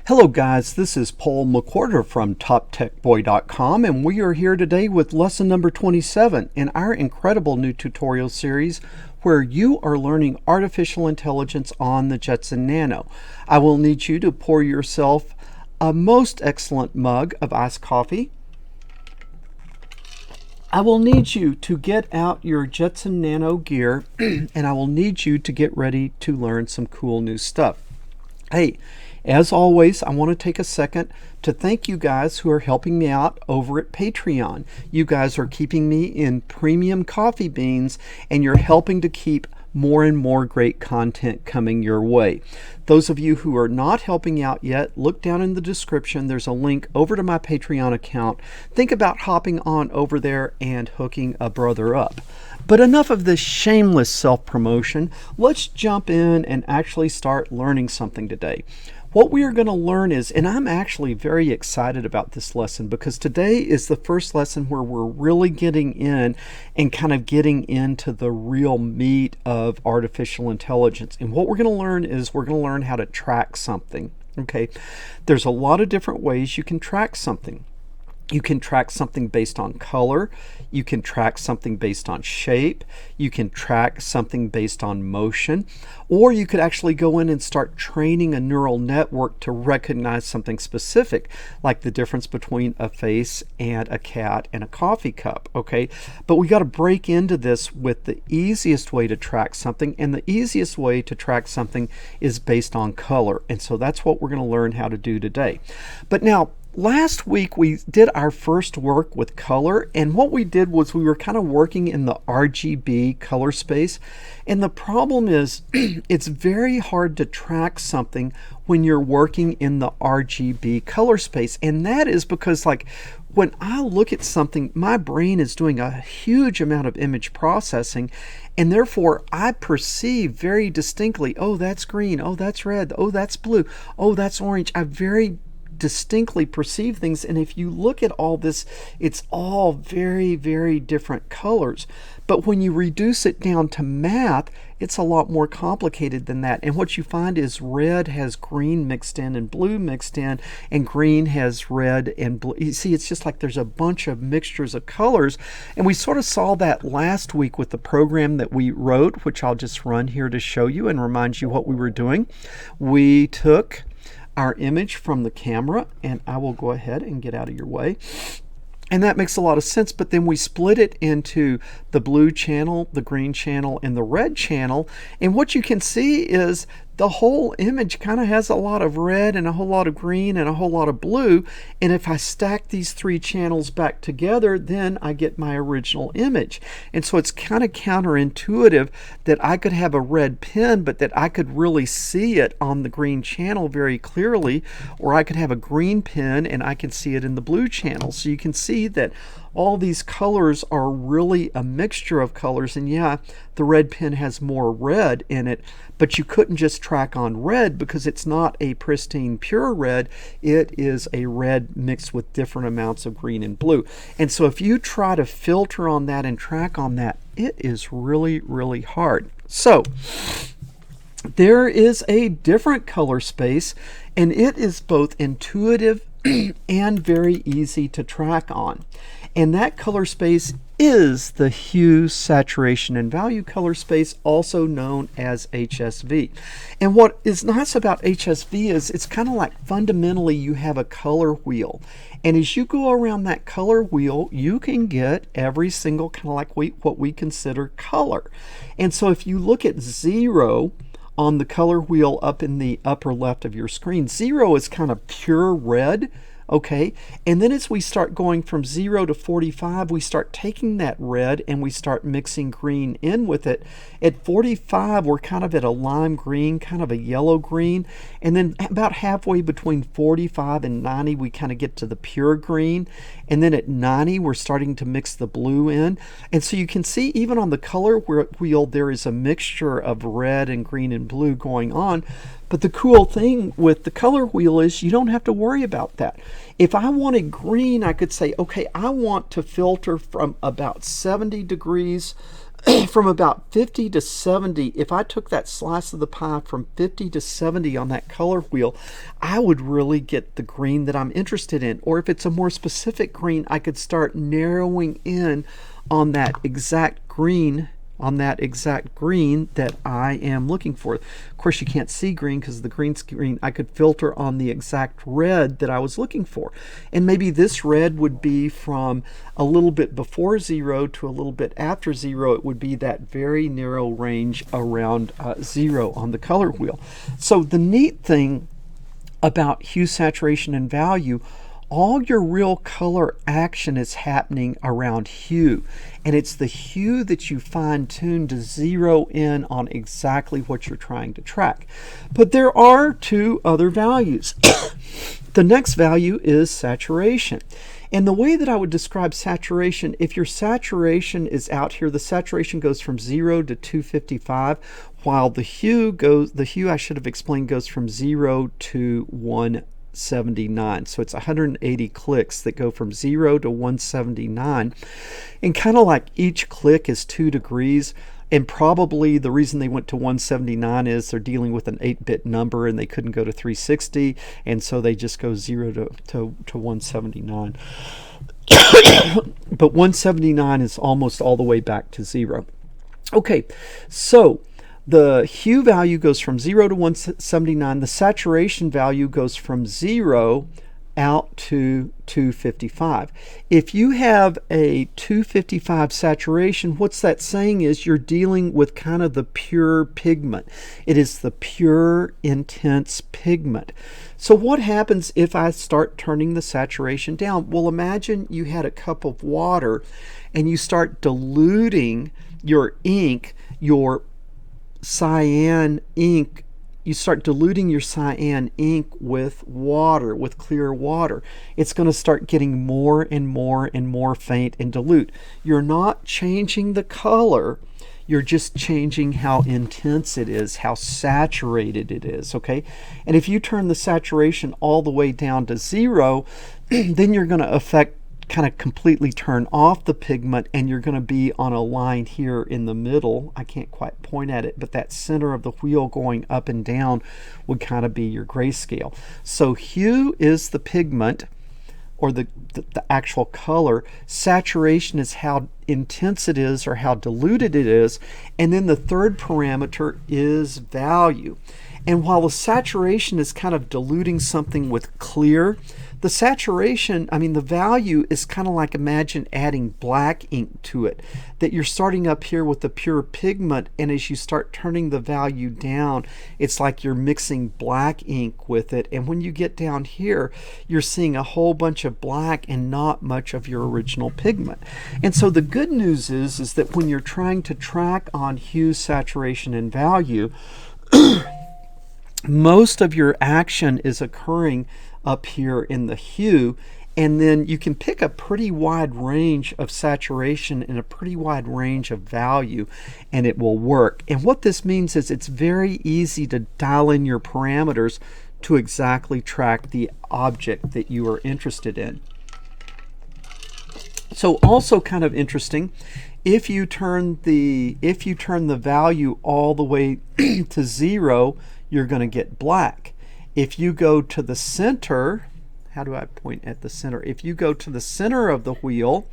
Hello guys, this is Paul McWhorter from TopTechBoy.com, and we are here today with lesson number 27 in our incredible new tutorial series where you are learning artificial intelligence on the Jetson Nano. I will need you to pour yourself a most excellent mug of iced coffee. I will need you to get out your Jetson Nano gear and I will need you to get ready to learn some cool new stuff. Hey, as always, I want to take a second to thank you guys who are helping me out over at Patreon. You guys are keeping me in premium coffee beans and you're helping to keep more and more great content coming your way. Those of you who are not helping out yet, look down in the description. There's a link over to my Patreon account. Think about hopping on over there and hooking a brother up. But enough of this shameless self-promotion. Let's jump in and actually start learning something today. What we are going to learn is, and I'm actually very excited about this lesson because today is the first lesson where we're really getting in and kind of getting into the real meat of artificial intelligence. And what we're going to learn is we're going to learn how to track something. Okay, there's a lot of different ways you can track something. You can track something based on color, you can track something based on shape, you can track something based on motion, or you could actually go in and start training a neural network to recognize something specific, like the difference between a face and a cat and a coffee cup, okay? But we got to break into this with the easiest way to track something, and the easiest way to track something is based on color, and so that's what we're going to learn how to do today. But now, last week we did our first work with color, and what we did was we were kind of working in the RGB color space, and the problem is it's very hard to track something when you're working in the RGB color space, and that is because like when I look at something, my brain is doing a huge amount of image processing, and therefore I perceive very distinctly, oh that's green, oh that's red, oh that's blue, oh that's orange. I very distinctly perceive things, and if you look at all this, it's all very, very different colors. But when you reduce it down to math, it's a lot more complicated than that. And what you find is red has green mixed in and blue mixed in, and green has red and blue. You see, it's just like there's a bunch of mixtures of colors, and we sort of saw that last week with the program that we wrote, which I'll just run here to show you and remind you what we were doing. We took our image from the camera, and I will go ahead and get out of your way. And that makes a lot of sense, but then we split it into the blue channel, the green channel, and the red channel. And what you can see is the whole image kind of has a lot of red and a whole lot of green and a whole lot of blue. And if I stack these three channels back together, then I get my original image. And so it's kind of counterintuitive that I could have a red pen, but that I could really see it on the green channel very clearly, or I could have a green pen and I can see it in the blue channel. So you can see that all these colors are really a mixture of colors, and yeah, the red pen has more red in it, but you couldn't just track on red because it's not a pristine pure red. It is a red mixed with different amounts of green and blue. And so if you try to filter on that and track on that, it is really, really hard. So there is a different color space, and it is both intuitive and very easy to track on. And that color space is the hue, saturation, and value color space, also known as HSV. And what is nice about HSV is it's kind of like fundamentally you have a color wheel. And as you go around that color wheel, you can get every single kind of like what we consider color. And so if you look at 0 on the color wheel up in the upper left of your screen, 0 is kind of pure red. Okay, and then as we start going from 0 to 45, we start taking that red and we start mixing green in with it. At 45, we're kind of at a lime green, kind of a yellow green, and then about halfway between 45 and 90, we kind of get to the pure green, and then at 90, we're starting to mix the blue in. And so you can see even on the color wheel, there is a mixture of red and green and blue going on. But the cool thing with the color wheel is you don't have to worry about that. If I wanted green, I could say, okay, I want to filter from about 70 degrees from about 50 to 70, if I took that slice of the pie from 50 to 70 on that color wheel, I would really get the green that I'm interested in. Or if it's a more specific green, I could start narrowing in on that exact green that I am looking for. Of course, you can't see green because the green screen. I could filter on the exact red that I was looking for. And maybe this red would be from a little bit before 0 to a little bit after 0. It would be that very narrow range around 0 on the color wheel. So the neat thing about hue, saturation, and value, all your real color action is happening around hue. And it's the hue that you fine-tune to zero in on exactly what you're trying to track. But there are two other values. The next value is saturation. And the way that I would describe saturation, if your saturation is out here, the saturation goes from 0 to 255, while the hue I should have explained, goes from 0 to 179. So it's 180 clicks that go from 0 to 179. And kind of like each click is 2 degrees. And probably the reason they went to 179 is they're dealing with an 8-bit number and they couldn't go to 360. And so they just go 0 to 179. But 179 is almost all the way back to 0. Okay, so the hue value goes from 0 to 179. The saturation value goes from 0 out to 255. If you have a 255 saturation, what's that saying is you're dealing with kind of the pure pigment. It is the pure, intense pigment. So what happens if I start turning the saturation down? Well, imagine you had a cup of water and you start diluting your ink, your cyan ink. You start diluting your cyan ink with water, with clear water. It's going to start getting more and more and more faint and dilute. You're not changing the color. You're just changing how intense it is, how saturated it is, okay? And if you turn the saturation all the way down to 0, then you're going to kind of completely turn off the pigment, and you're going to be on a line here in the middle. I can't quite point at it, but that center of the wheel going up and down would kind of be your grayscale. So hue is the pigment, or the actual color. Saturation is how intense it is or how diluted it is. And then the third parameter is value. And while the saturation is kind of diluting something with clear, the saturation, the value is kind of like, imagine adding black ink to it. That you're starting up here with the pure pigment, and as you start turning the value down, it's like you're mixing black ink with it. And when you get down here, you're seeing a whole bunch of black and not much of your original pigment. And so the good news is that when you're trying to track on hue, saturation, and value, most of your action is occurring up here in the hue, and then you can pick a pretty wide range of saturation and a pretty wide range of value, and it will work. And what this means is it's very easy to dial in your parameters to exactly track the object that you are interested in. So also kind of interesting, if you turn the value all the way to 0, you're going to get black. If you go to the center, how do I point at the center? If you go to the center of the wheel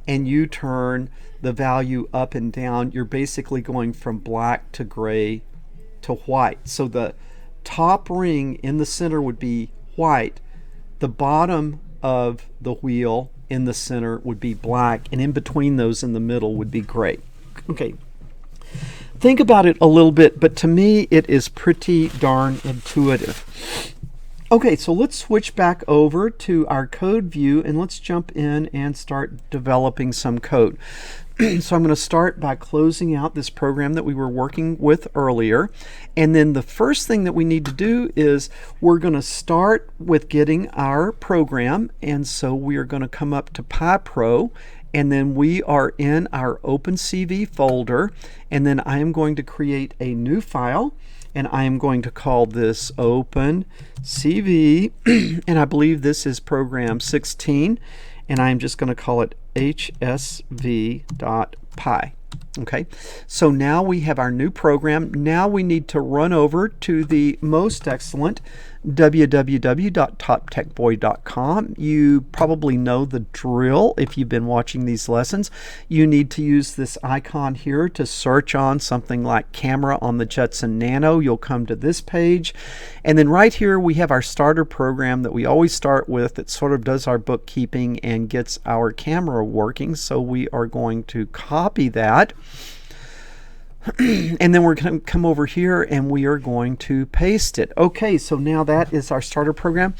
and you turn the value up and down, you're basically going from black to gray to white. So the top ring in the center would be white. The bottom of the wheel in the center would be black, and in between those in the middle would be gray. Okay. Think about it a little bit, but to me it is pretty darn intuitive. Okay, so let's switch back over to our code view and let's jump in and start developing some code. So I'm going to start by closing out this program that we were working with earlier. And then the first thing that we need to do is we're going to start with getting our program. And so we are going to come up to PyPro, and then we are in our OpenCV folder, and then I am going to create a new file, and I am going to call this OpenCV, and I believe this is program 16, and I'm just going to call it hsv.py. Okay, so now we have our new program. Now we need to run over to the most excellent www.toptechboy.com. You probably know the drill if you've been watching these lessons. You need to use this icon here to search on something like camera on the Jetson Nano. You'll come to this page, and then right here we have our starter program that we always start with. It sort of does our bookkeeping and gets our camera working, so we are going to copy that. And then we're going to come over here and we are going to paste it. Okay, so now that is our starter program.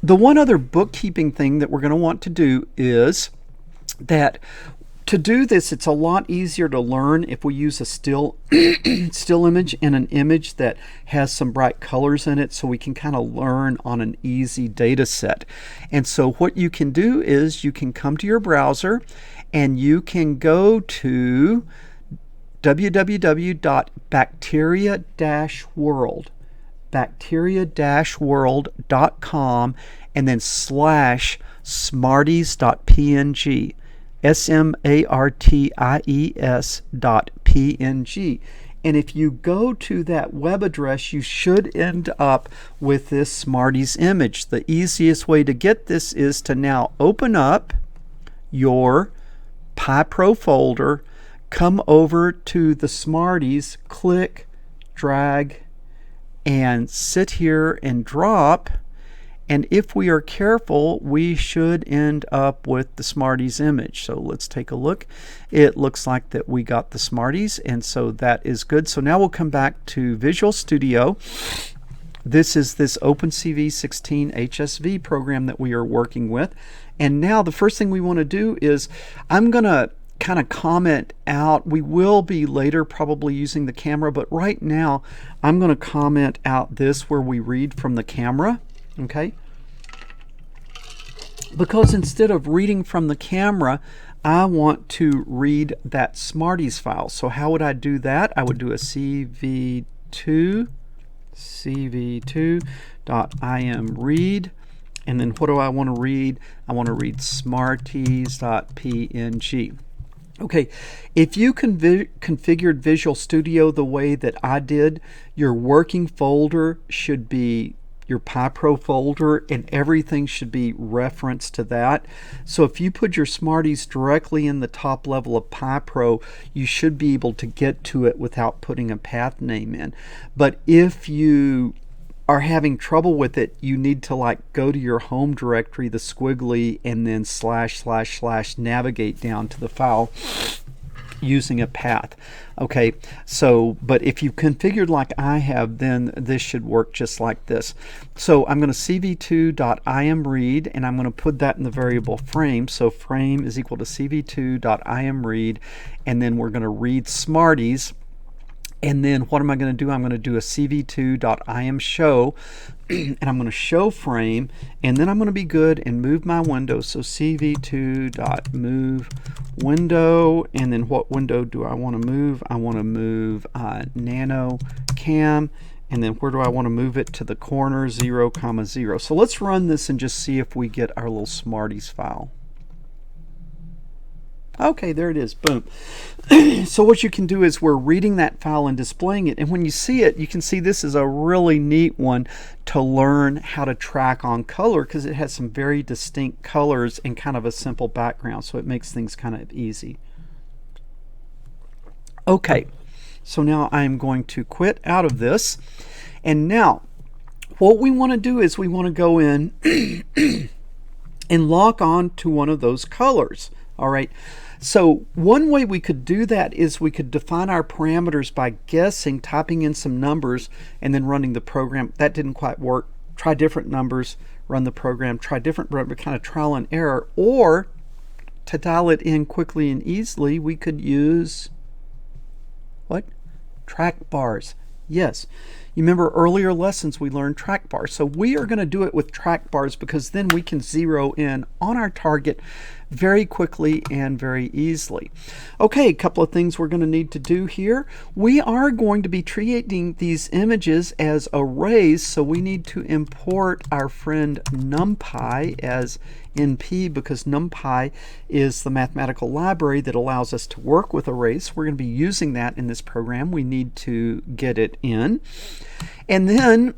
The one other bookkeeping thing that we're going to want to do is that to do this, it's a lot easier to learn if we use a still image and an image that has some bright colors in it, so we can kind of learn on an easy data set. And so what you can do is you can come to your browser and you can go to www.bacteria-world.com and then /smarties.png, SMARTIES.png. And if you go to that web address, you should end up with this Smarties image. The easiest way to get this is to now open up your PiPro folder, come over to the Smarties, click, drag, and sit here and drop. And if we are careful, we should end up with the Smarties image. So let's take a look. It looks like that we got the Smarties, and so that is good. So now we'll come back to Visual Studio. This is this OpenCV 16 HSV program that we are working with. And now the first thing we want to do is I'm going to kind of comment out. We will be later probably using the camera, but right now I'm going to comment out this where we read from the camera, okay? Because instead of reading from the camera, I want to read that Smarties file. So how would I do that? I would do a cv2.imread, and then what do I want to read? I want to read smarties.png. Okay, if you configured Visual Studio the way that I did, your working folder should be your PiPro folder, and everything should be referenced to that. So if you put your Smarties directly in the top level of PiPro, you should be able to get to it without putting a path name in. But if you are having trouble with it, you need to like go to your home directory, the squiggly, and then // navigate down to the file using a path. Okay, so but if you configured like I have, then this should work just like this. So I'm going to cv2.imread, and I'm going to put that in the variable frame. So frame is equal to cv2.imread, and then we're going to read Smarties. And then what am I going to do? I'm going to do a cv2.imshow, and I'm going to show frame, and then I'm going to be good and move my window. So cv2.move window, and then what window do I want to move? I want to move nano cam, and then where do I want to move it? To the corner 0, 0. So let's run this and just see if we get our little Smarties file. Okay, there it is. Boom. So what you can do is we're reading that file and displaying it, and when you see it, you can see this is a really neat one to learn how to track on color, because it has some very distinct colors and kind of a simple background, so it makes things kind of easy. Okay, so now I'm going to quit out of this, and now what we want to do is we want to go in and lock on to one of those colors. All right, so one way we could do that is we could define our parameters by guessing, typing in some numbers, and then running the program. That didn't quite work. Try different numbers, run the program, try different, kind of trial and error. Or to dial it in quickly and easily, we could use what? Trackbars. Yes. You remember earlier lessons we learned trackbars. So we are going to do it with trackbars, because then we can zero in on our target very quickly and very easily. Okay, a couple of things we're going to need to do here. We are going to be creating these images as arrays, so we need to import our friend NumPy as NP, because NumPy is the mathematical library that allows us to work with arrays. We're going to be using that in this program. We need to get it in. And then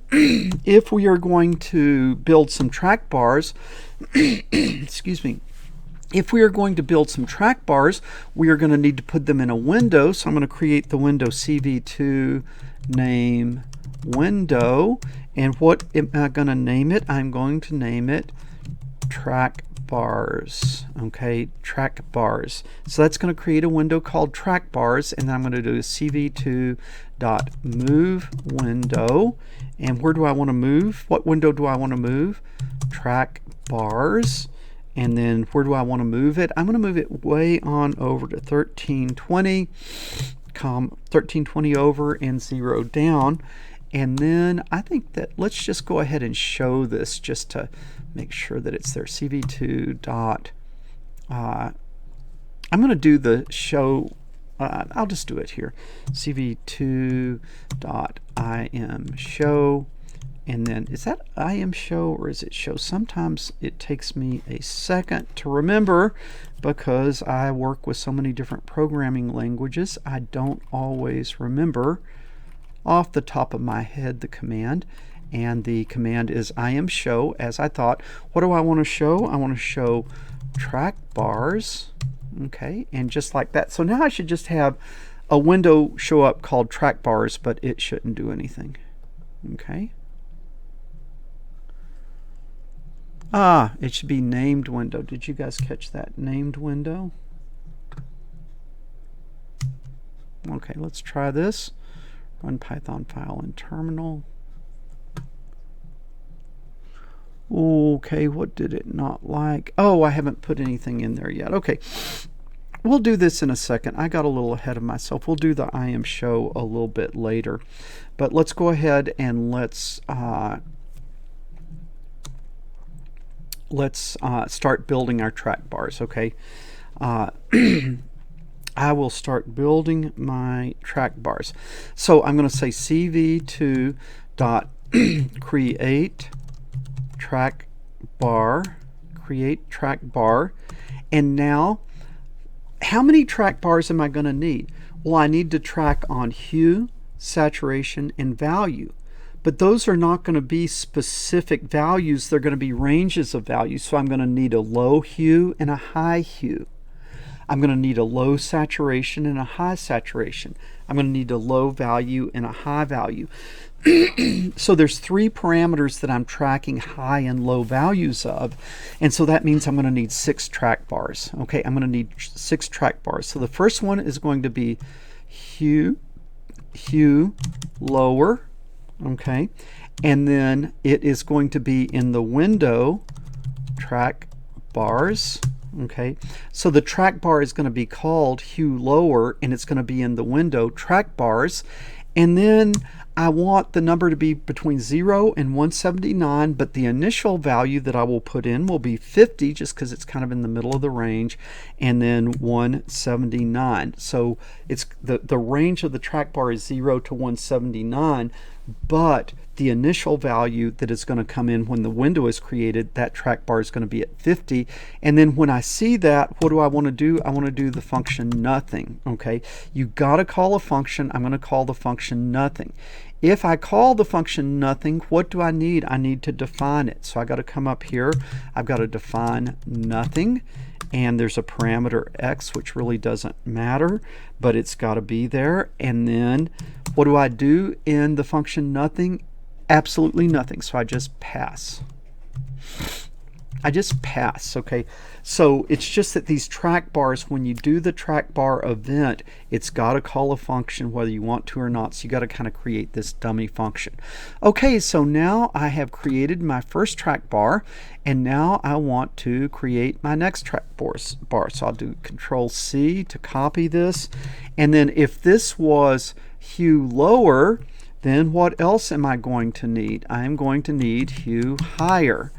if we are going to build some track bars, excuse me, if we are going to build some track bars, we are going to need to put them in a window. So I'm going to create the window CV2 name window. And what am I going to name it? I'm going to name it track bars. Okay, track bars. So that's going to create a window called track bars, and then I'm going to do a cv2.move window. And where do I want to move? What window do I want to move? Track bars. And then where do I want to move it? I'm going to move it way on over to 1320, 1320 over and 0 down. And then I think that let's just go ahead and show this just to make sure that it's there. CV2 dot, I'm going to do the show, I'll just do it here. CV2 dot IM show. And then is that IM show or is it show? Sometimes it takes me a second to remember because I work with so many different programming languages. I don't always remember off the top of my head the command, and the command is IM show, as I thought. What do I want to show? I want to show track bars. Okay, and just like that. So now I should just have a window show up called track bars, but it shouldn't do anything. Okay. It should be named window. Did you guys catch that? Named window. Okay, let's try this. Run Python file in terminal. Okay, what did it not like? Oh, I haven't put anything in there yet. Okay, we'll do this in a second. I got a little ahead of myself. We'll do the IM show a little bit later. But let's go ahead and let's start building our track bars, okay? I will start building my track bars. So I'm going to say cv2 dot create track bar, and now how many track bars am I going to need? Well, I need to track on hue, saturation, and value. But those are not going to be specific values. They're going to be ranges of values. So I'm going to need a low hue and a high hue. I'm going to need a low saturation and a high saturation. I'm going to need a low value and a high value. So there's 3 parameters that I'm tracking high and low values of. And so that means I'm going to need 6 track bars. Okay, I'm going to need 6 track bars. So the first one is going to be hue lower. Okay, and then it is going to be in the window track bars. Okay, so the track bar is going to be called hue lower, and it's going to be in the window track bars. And then I want the number to be between 0 and 179, but the initial value that I will put in will be 50, just because it's kind of in the middle of the range, and then 179. So it's the range of the track bar is 0 to 179, but the initial value that is going to come in when the window is created, that track bar is going to be at 50. And then when I see that, what do I want to do? I want to do the function nothing. Okay, you got to call a function. I'm going to call the function nothing. If I call the function nothing, what do I need? I need to define it. So I got to come up here. I've got to define nothing. And there's a parameter x, which really doesn't matter, but it's got to be there. And then what do I do in the function nothing? Absolutely nothing. So I just pass. I just pass, okay? So it's just that these track bars, when you do the track bar event, it's got to call a function whether you want to or not. So you got to kind of create this dummy function. Okay, so now I have created my first track bar, and now I want to create my next track bar. So I'll do Control C to copy this. And then if this was hue lower, then what else am I going to need? I am going to need hue higher.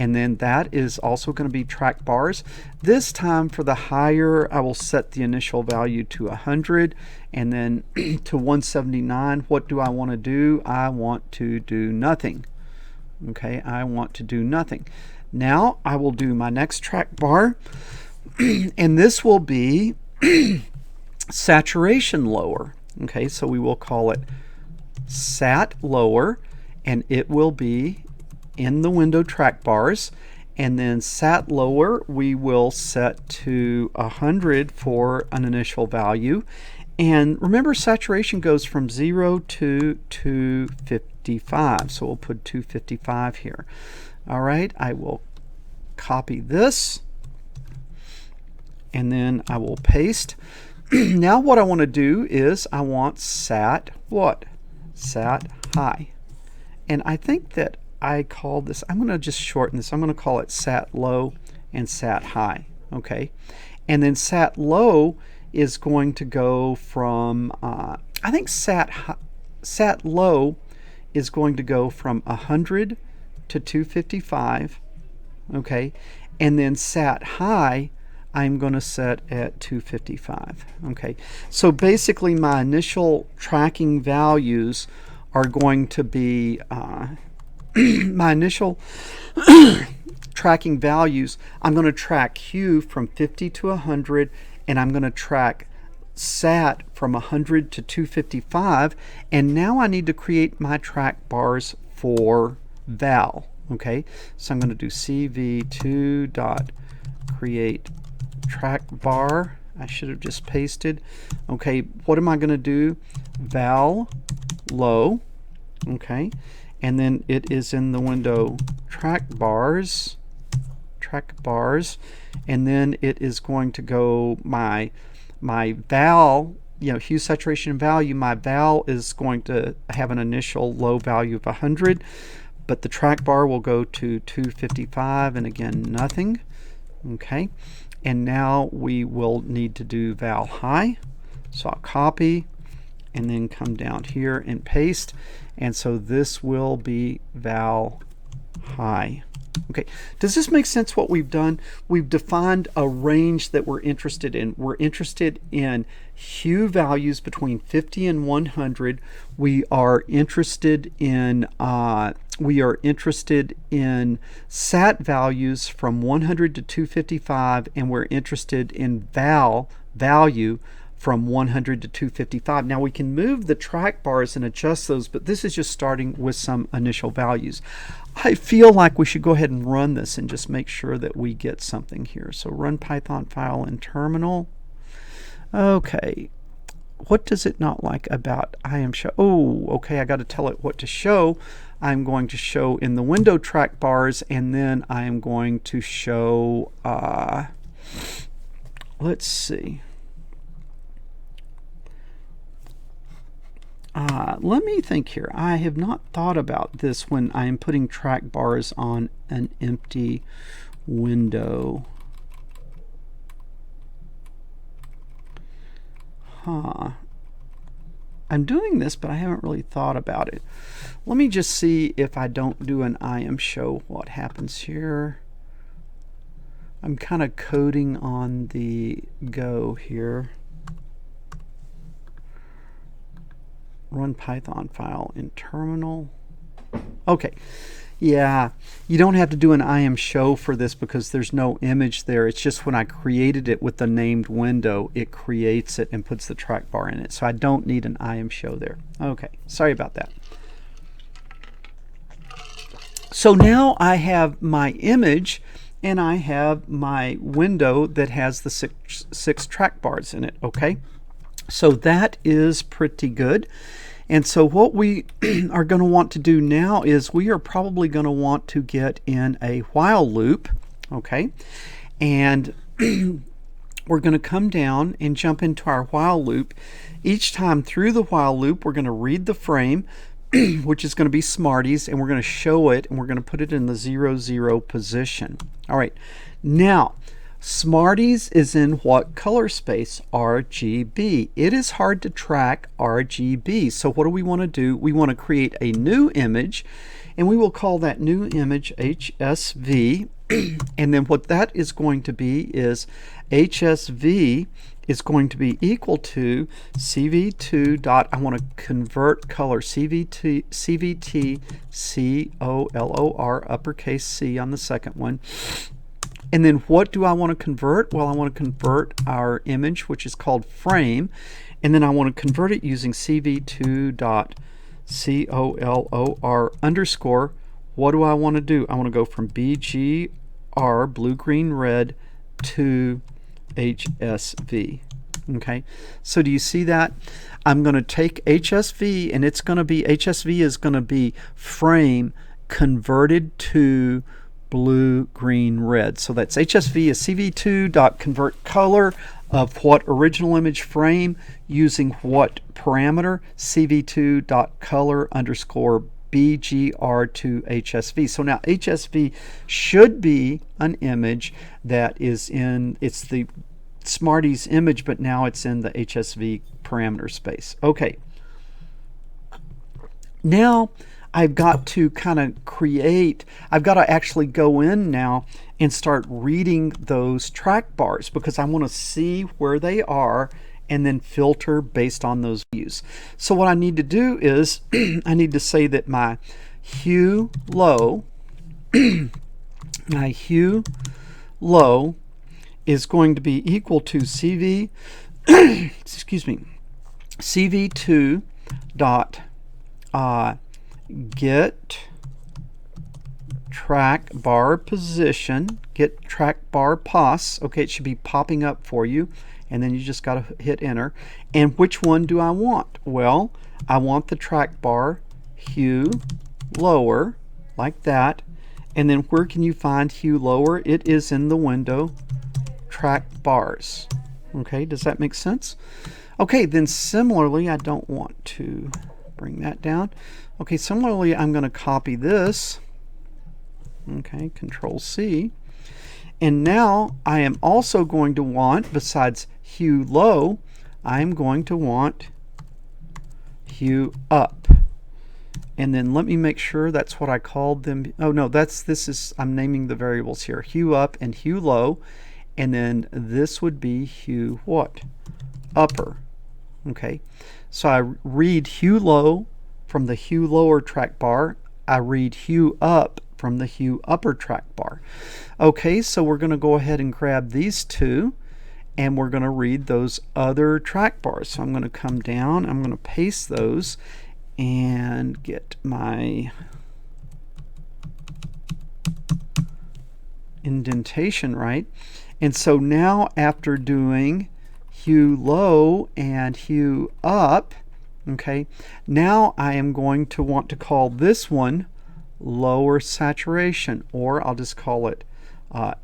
and then that is also going to be track bars. This time for the higher, I will set the initial value to 100, and then to 179. What do I want to do? I want to do nothing. Okay, I want to do nothing. Now I will do my next track bar, and this will be saturation lower. Okay, so we will call it sat lower, and it will be in the window track bars. And then sat lower we will set to 100 for an initial value. And remember, saturation goes from 0 to 255, so we'll put 255 here. All right, I will copy this, and then I will paste. Now what I want to do is I want sat what? Sat high. And I think that I call this, I'm going to just shorten this. I'm going to call it sat low and sat high. Okay, and then sat low is going to go from I think sat low is going to go from 100 to 255. Okay, and then sat high I'm going to set at 255. Okay, so basically my initial tracking values are going to be my initial tracking values. I'm going to track hue from 50 to 100, and I'm going to track sat from 100 to 255, and now I need to create my track bars for val. Okay, so I'm going to do cv2.create track bar. I should have just pasted. Okay, what am I going to do? Val low. Okay, and then it is in the window track bars, and then it is going to go my val, you know, hue, saturation, value. My val is going to have an initial low value of 100, but the track bar will go to 255, and again nothing. Okay, and now we will need to do val high, so I'll copy and then come down here and paste, and so this will be val high. Okay, does this make sense what we've done? We've defined a range that we're interested in. We're interested in hue values between 50 and 100. We are interested in sat values from 100 to 255, and we're interested in val value from 100 to 255. Now we can move the track bars and adjust those, but this is just starting with some initial values. I feel like we should go ahead and run this and just make sure that we get something here. So run Python file in terminal. Okay, what does it not like about IM_show? Oh, okay, I got to tell it what to show. I'm going to show in the window track bars, and then I am going to show, let's see. Let me think here. I have not thought about this when I am putting track bars on an empty window. I'm doing this, but I haven't really thought about it. Let me just see if I don't do an IM_show what happens here. I'm kind of coding on the go here. Run Python file in terminal. Okay, yeah, you don't have to do an IM_show for this because there's no image there. It's just when I created it with the named window, it creates it and puts the track bar in it. So I don't need an IM_show there. Okay, sorry about that. So now I have my image, and I have my window that has the six track bars in it. Okay, so that is pretty good. And so what we are going to want to do now is we are probably going to want to get in a while loop. Okay, and we're going to come down and jump into our while loop. Each time through the while loop, we're going to read the frame, which is going to be Smarties, and we're going to show it, and we're going to put it in the 0, 0 position. All right, now Smarties is in what color space? RGB. It is hard to track RGB. So what do we want to do? We want to create a new image, and we will call that new image HSV. And then what that is going to be is HSV is going to be equal to CV2 dot, I want to convert color, CVT COLOR, uppercase C on the second one. And then what do I want to convert? Well, I want to convert our image, which is called frame, and then I want to convert it using CV2 dot COLOR underscore. What do I want to do? I want to go from BGR, blue, green, red, to HSV. Okay, so do you see that? I'm going to take HSV, and it's going to be, HSV is going to be frame converted to blue, green, red. So that's HSV is CV2 dot convert color of what original image frame using what parameter, CV2 dot color underscore BGR to HSV. So now HSV should be an image that is in, it's the Smarties image, but now it's in the HSV parameter space. Okay. Now I've got to kind of create, I've got to actually go in now and start reading those track bars, because I want to see where they are and then filter based on those views. So what I need to do is I need to say that my hue low my hue low is going to be equal to CV excuse me, CV2 dot get track bar position, get track bar pos. Okay, it should be popping up for you, and then you just got to hit enter. And which one do I want? Well, I want the track bar hue lower, like that. And then where can you find hue lower? It is in the window track bars. Okay, does that make sense? Okay, then similarly, I don't want to bring that down. Okay, similarly, I'm going to copy this. Okay, Control C. And now I am also going to want, besides hue low, I'm going to want hue up. And then let me make sure that's what I called them. Oh no, I'm naming the variables here. Hue up and hue low. And then this would be hue what? Upper. Okay, so I read hue low from the hue lower track bar. I read hue up from the hue upper track bar. Okay, so we're going to go ahead and grab these two, and we're going to read those other track bars. So I'm going to come down, I'm going to paste those and get my indentation right. And so now after doing hue low and hue up, okay, now I am going to want to call this one lower saturation, or I'll just call it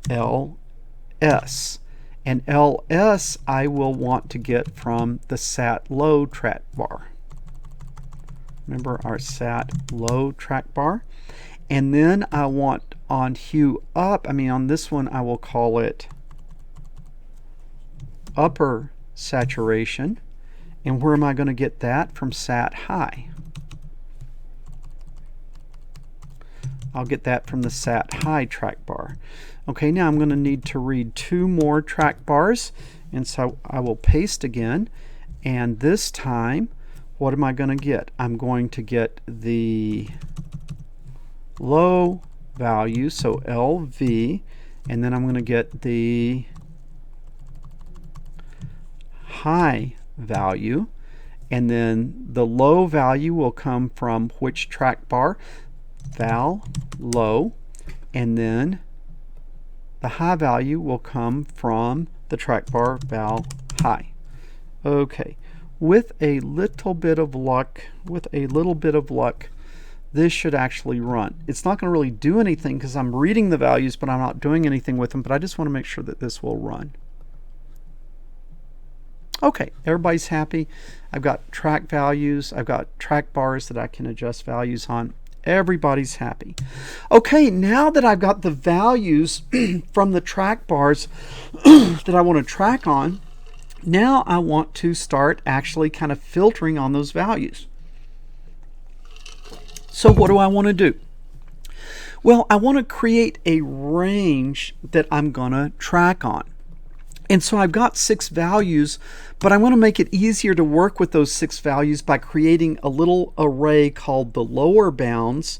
LS. And LS I will want to get from the sat low track bar. Remember our sat low track bar? And then I want on hue up, on this one I will call it upper saturation. And where am I going to get that? From sat high. I'll get that from the sat high track bar. Okay, now I'm going to need to read two more track bars, and so I will paste again, and this time what am I going to get? I'm going to get the low value, so LV, and then I'm going to get the high value, and then the low value will come from which track bar? Val low, and then the high value will come from the track bar val high. Okay, with a little bit of luck, this should actually run. It's not going to really do anything because I'm reading the values, but I'm not doing anything with them, but I just want to make sure that this will run. Okay, everybody's happy. I've got track values, I've got track bars that I can adjust values on. Everybody's happy. Okay, now that I've got the values from the track bars that I want to track on, now I want to start actually kind of filtering on those values. So what do I want to do? Well, I want to create a range that I'm going to track on. And so I've got 6 values, but I want to make it easier to work with those 6 values by creating a little array called the lower bounds,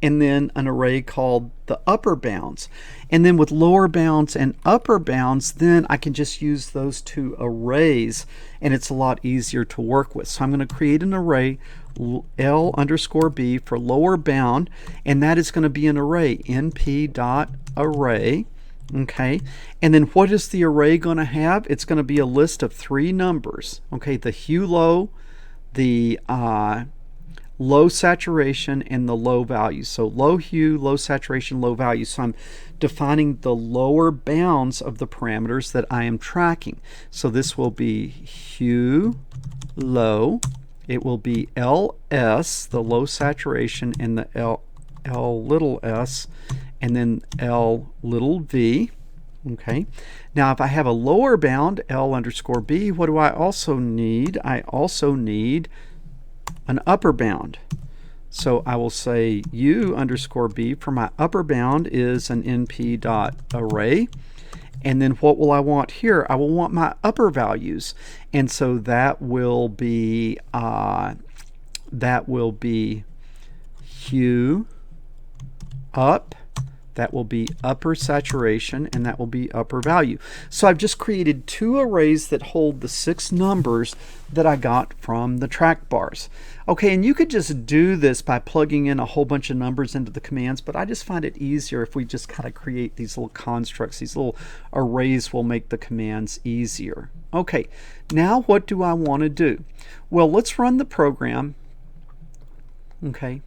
and then an array called the upper bounds. And then with lower bounds and upper bounds, then I can just use those 2 arrays, and it's a lot easier to work with. So I'm going to create an array L_B for lower bound, and that is going to be an array np.array. Okay, and then what is the array going to have? It's going to be a list of 3 numbers. Okay, the hue low, the low saturation, and the low value. So low hue, low saturation, low value. So I'm defining the lower bounds of the parameters that I am tracking. So this will be hue low. It will be LS, the low saturation, and the L little s, and then L little v. Okay, now if I have a lower bound, L_B, what do I also need? I also need an upper bound. So I will say U_B for my upper bound is an np.array. And then what will I want here? I will want my upper values. And so that will be hue up, that will be upper saturation, and that will be upper value. So I've just created 2 arrays that hold the 6 numbers that I got from the track bars. Okay, and you could just do this by plugging in a whole bunch of numbers into the commands, but I just find it easier if we just kind of create these little constructs. These little arrays will make the commands easier. Okay, now what do I want to do? Well, let's run the program. Okay.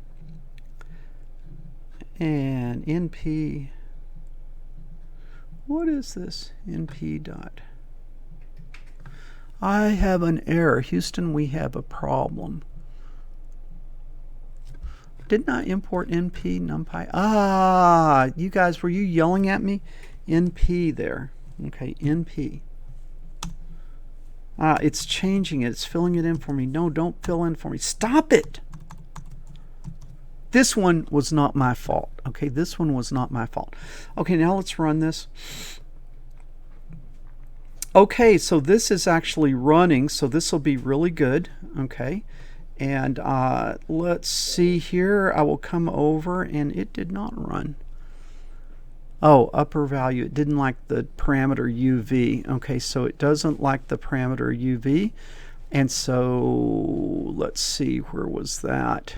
And np, what is this? np dot. I have an error. Houston, we have a problem. Didn't I import np numpy? Ah, you guys, were you yelling at me? np there. Okay, np. It's changing it. It's filling it in for me. No, don't fill in for me. Stop it! This one was not my fault. Okay, this one was not my fault. Okay, now let's run this. Okay, so this is actually running, so this will be really good. Okay, and let's see here. I will come over, and it did not run. Oh, upper value. It didn't like the parameter UV. Okay, so it doesn't like the parameter UV. And so let's see, where was that?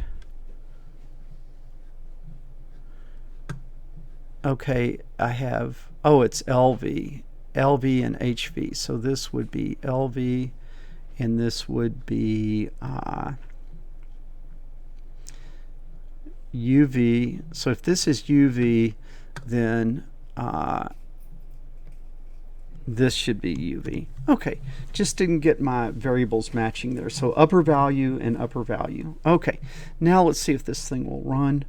Okay, I have, oh, it's LV and HV. So this would be LV, and this would be UV. So if this is UV, then this should be UV. Okay, just didn't get my variables matching there. So upper value and upper value. Okay, now let's see if this thing will run.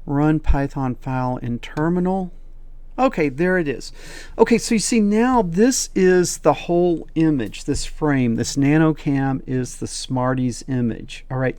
Run Python file in terminal. Okay, there it is. Okay, so you see now this is the whole image, this frame, this NanoCam is the Smarties image. All right,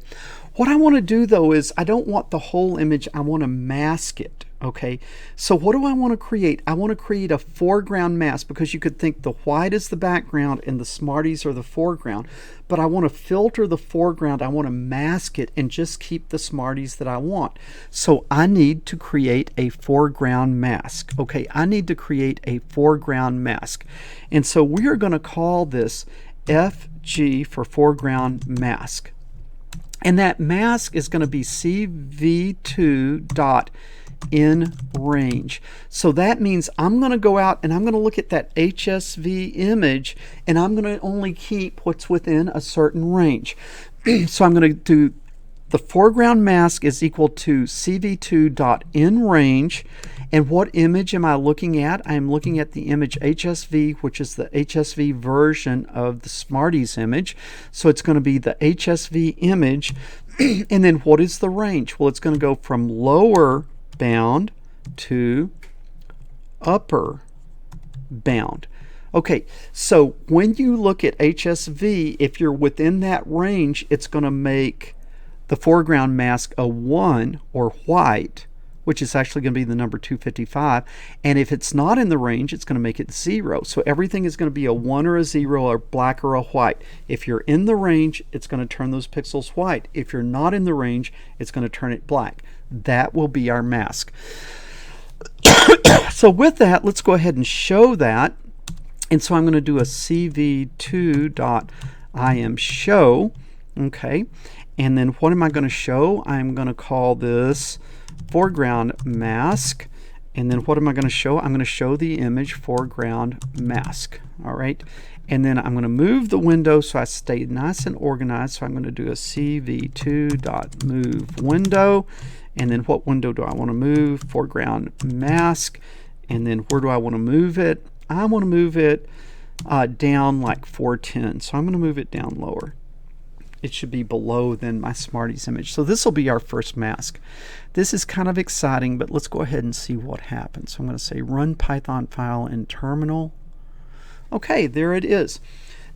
what I want to do though is I don't want the whole image, I want to mask it. Okay, so what do I want to create? I want to create a foreground mask, because you could think the white is the background and the Smarties are the foreground, but I want to filter the foreground, I want to mask it and just keep the Smarties that I want. So I need to create a foreground mask. Okay, I need to create a foreground mask. And so we are going to call this FG for foreground mask. And that mask is going to be CV2.in range. So that means I'm going to go out and I'm going to look at that HSV image, and I'm going to only keep what's within a certain range. So I'm going to do the foreground mask is equal to CV2.in range. And what image am I looking at? I am looking at the image HSV, which is the HSV version of the Smarties image. So it's going to be the HSV image. And then what is the range? Well, it's going to go from lower bound to upper bound. Okay, so when you look at HSV, if you're within that range, it's going to make the foreground mask a 1 or white, which is actually going to be the number 255. And if it's not in the range, it's going to make it 0. So everything is going to be a 1 or a 0, a black or a white. If you're in the range, it's going to turn those pixels white. If you're not in the range, it's going to turn it black. That will be our mask. So with that, let's go ahead and show that. And so I'm going to do a cv2.imShow. Okay. And then what am I going to show? I'm going to call this foreground mask. And then what am I going to show? I'm going to show the image foreground mask. All right. And then I'm going to move the window so I stay nice and organized. So I'm going to do a cv2.moveWindow. And then what window do I want to move? Foreground mask. And then where do I want to move it? I want to move it down like 410. So I'm going to move it down lower. It should be below than my Smarties image. So this will be our first mask. This is kind of exciting, but let's go ahead and see what happens. So I'm going to say run Python file in terminal. Okay, there it is.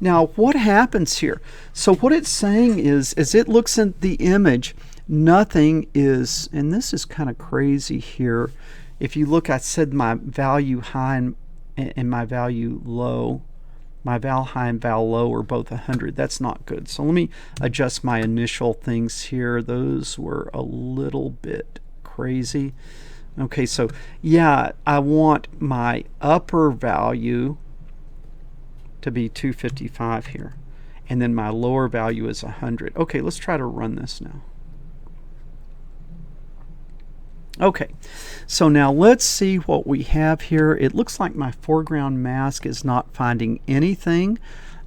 Now what happens here? So what it's saying is, as it looks at the image, nothing is, and this is kind of crazy here. If you look, I said my value high and my value low. My val high and val low are both 100. That's not good. So let me adjust my initial things here. Those were a little bit crazy. Okay, so yeah, I want my upper value to be 255 here. And then my lower value is 100. Okay, let's try to run this now. Okay, so now let's see what we have here. It looks like my foreground mask is not finding anything,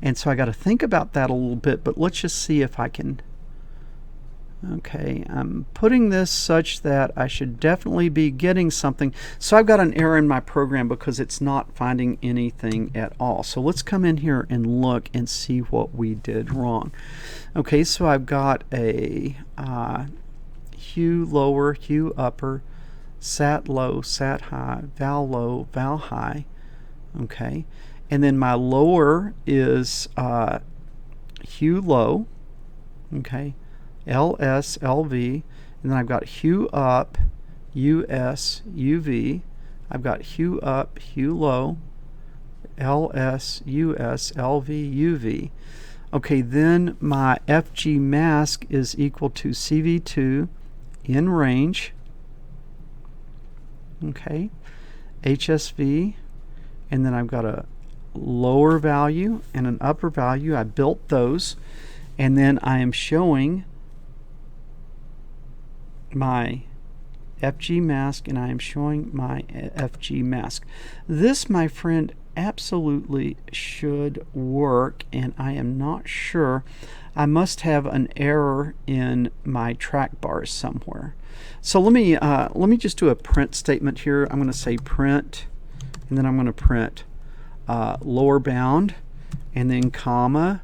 and so I got to think about that a little bit, but let's just see if I can. Okay, I'm putting this such that I should definitely be getting something. So I've got an error in my program because it's not finding anything at all. So let's come in here and look and see what we did wrong. Okay, so I've got a hue lower, hue upper, sat low, sat high, val low, val high. Okay, and then my lower is hue low. Okay, LS, LV, and then I've got hue up, US, UV. I've got hue up, hue low, LS, US, LV, UV. Okay, then my FG mask is equal to CV2 in range. Okay, HSV, and then I've got a lower value and an upper value. I built those, and then I am showing my FG mask, and I am showing my FG mask. This, my friend, absolutely should work, and I am not sure. I must have an error in my track bars somewhere. So let me just do a print statement here. I'm going to say print, and then I'm going to print lower bound, and then comma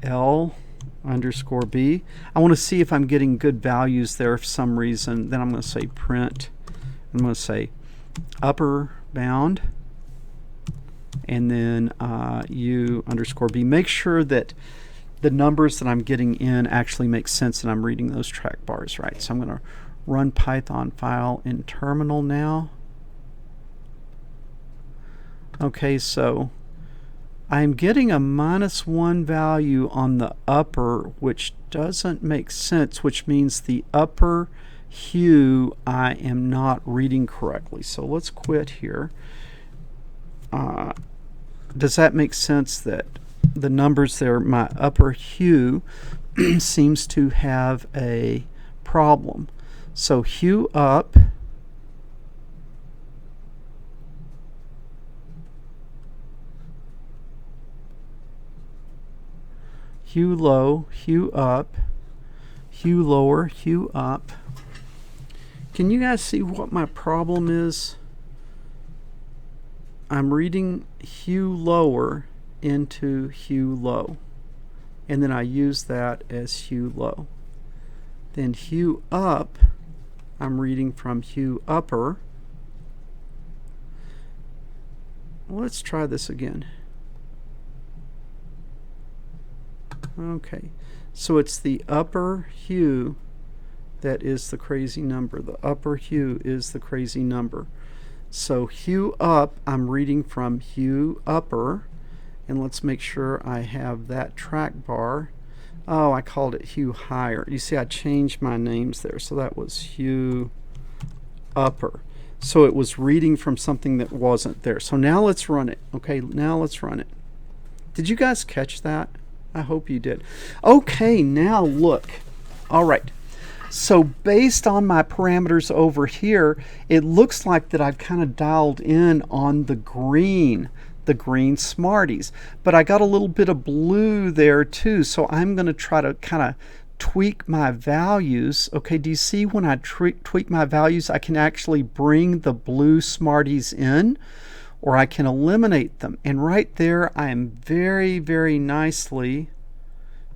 L underscore B. I want to see if I'm getting good values there for some reason. Then I'm going to say print. I'm going to say upper bound, and then U underscore B. Make sure that the numbers that I'm getting in actually make sense and I'm reading those track bars right. So I'm going to run Python file in terminal now. Okay, so I'm getting a -1 value on the upper, which doesn't make sense, which means the upper hue I am not reading correctly. So let's quit here. Does that make sense that the numbers there, my upper hue seems to have a problem? So hue up, hue low, hue up, hue lower, hue up. Can you guys see what my problem is? I'm reading hue lower into hue low, and then I use that as hue low. Then hue up, I'm reading from hue upper. Let's try this again. Okay, so it's the upper hue that is the crazy number. The upper hue is the crazy number. So hue up, I'm reading from hue upper, and let's make sure I have that track bar. Oh, I called it hue higher. You see, I changed my names there. So that was hue upper. So it was reading from something that wasn't there. So now let's run it. Okay, now let's run it. Did you guys catch that? I hope you did. Okay, now look. All right. So based on my parameters over here, it looks like that I've kind of dialed in on the green Smarties. But I got a little bit of blue there too, so I'm going to try to kind of tweak my values. Okay, do you see when I tweak my values, I can actually bring the blue Smarties in, or I can eliminate them. And right there, I am very, very nicely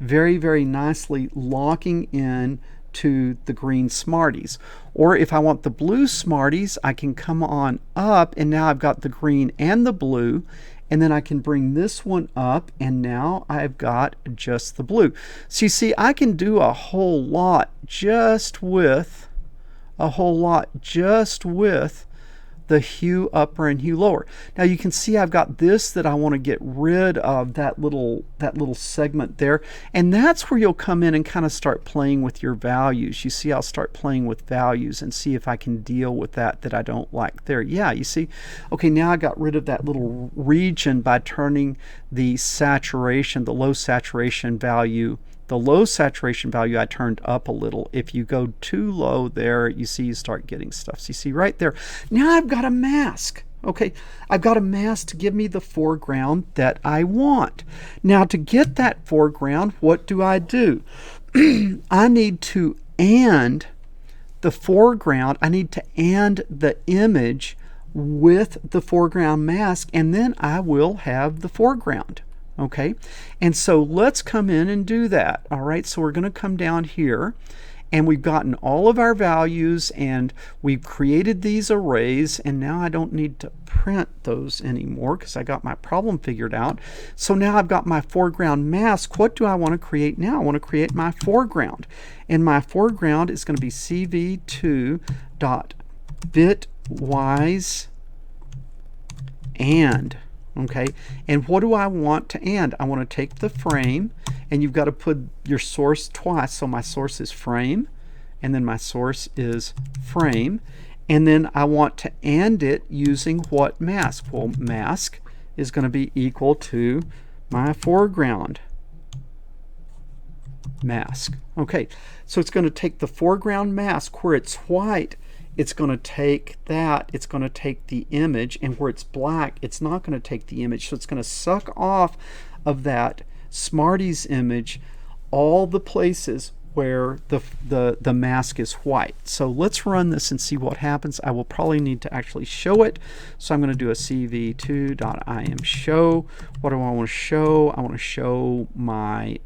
locking in to the green Smarties. Or if I want the blue Smarties, I can come on up, and now I've got the green and the blue, and then I can bring this one up, and now I've got just the blue. So you see, I can do a whole lot just with the hue upper and hue lower. Now you can see I've got this that I want to get rid of, that little segment there, and that's where you'll come in and kind of start playing with your values. You see, I'll start playing with values and see if I can deal with that I don't like there. Yeah, you see, okay, now I got rid of that little region by turning the saturation, the low saturation value I turned up a little. If you go too low there, you see you start getting stuff. So you see right there, now I've got a mask. Okay, I've got a mask to give me the foreground that I want. Now to get that foreground, what do? I need to and the foreground, I need to and the image with the foreground mask, and then I will have the foreground. Okay, and so let's come in and do that. All right, so we're going to come down here, and we've gotten all of our values, and we've created these arrays, and now I don't need to print those anymore because I got my problem figured out. So now I've got my foreground mask. What do I want to create now? I want to create my foreground, and my foreground is going to be cv2.bitwise and. Okay, and what do I want to and? I want to take the frame, and you've got to put your source twice. So my source is frame, and then my source is frame, and then I want to and it using what mask? Well, mask is going to be equal to my foreground mask. Okay, so it's going to take the foreground mask where it's white. It's going to take that, it's going to take the image, and where it's black, it's not going to take the image. So it's going to suck off of that Smarties image all the places where the mask is white. So let's run this and see what happens. I will probably need to actually show it. So I'm going to do a cv2.imShow. What do I want to show? I want to show my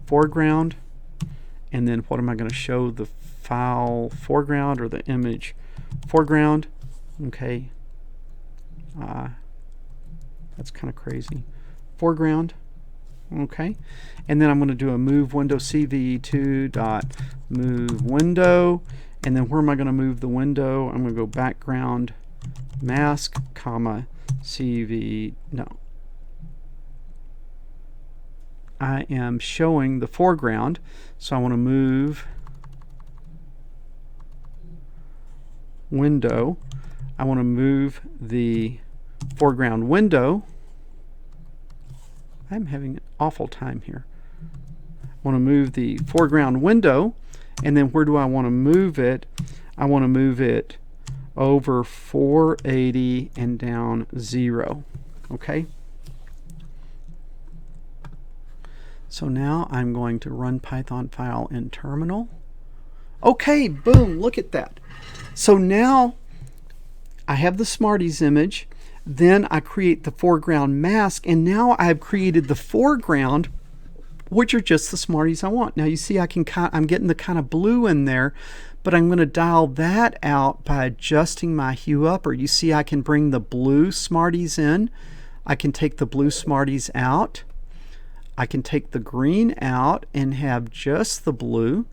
foreground. And then what am I going to show? The file foreground or the image foreground. Okay, that's kind of crazy. Foreground. Okay, and then I'm going to do a move window, cv2.move window, and then where am I going to move the window? I'm going to go background mask comma I am showing the foreground, so I want to move window. I want to move the foreground window. I'm having an awful time here. I want to move the foreground window, and then where do I want to move it? I want to move it over 480 and down 0. Okay? So now I'm going to run Python file in terminal. Okay, boom, look at that. So now I have the Smarties image, then I create the foreground mask, and now I've created the foreground, which are just the Smarties I want. Now you see I'm getting the kind of blue in there, but I'm going to dial that out by adjusting my hue upper. You see I can bring the blue Smarties in. I can take the blue Smarties out. I can take the green out and have just the blue.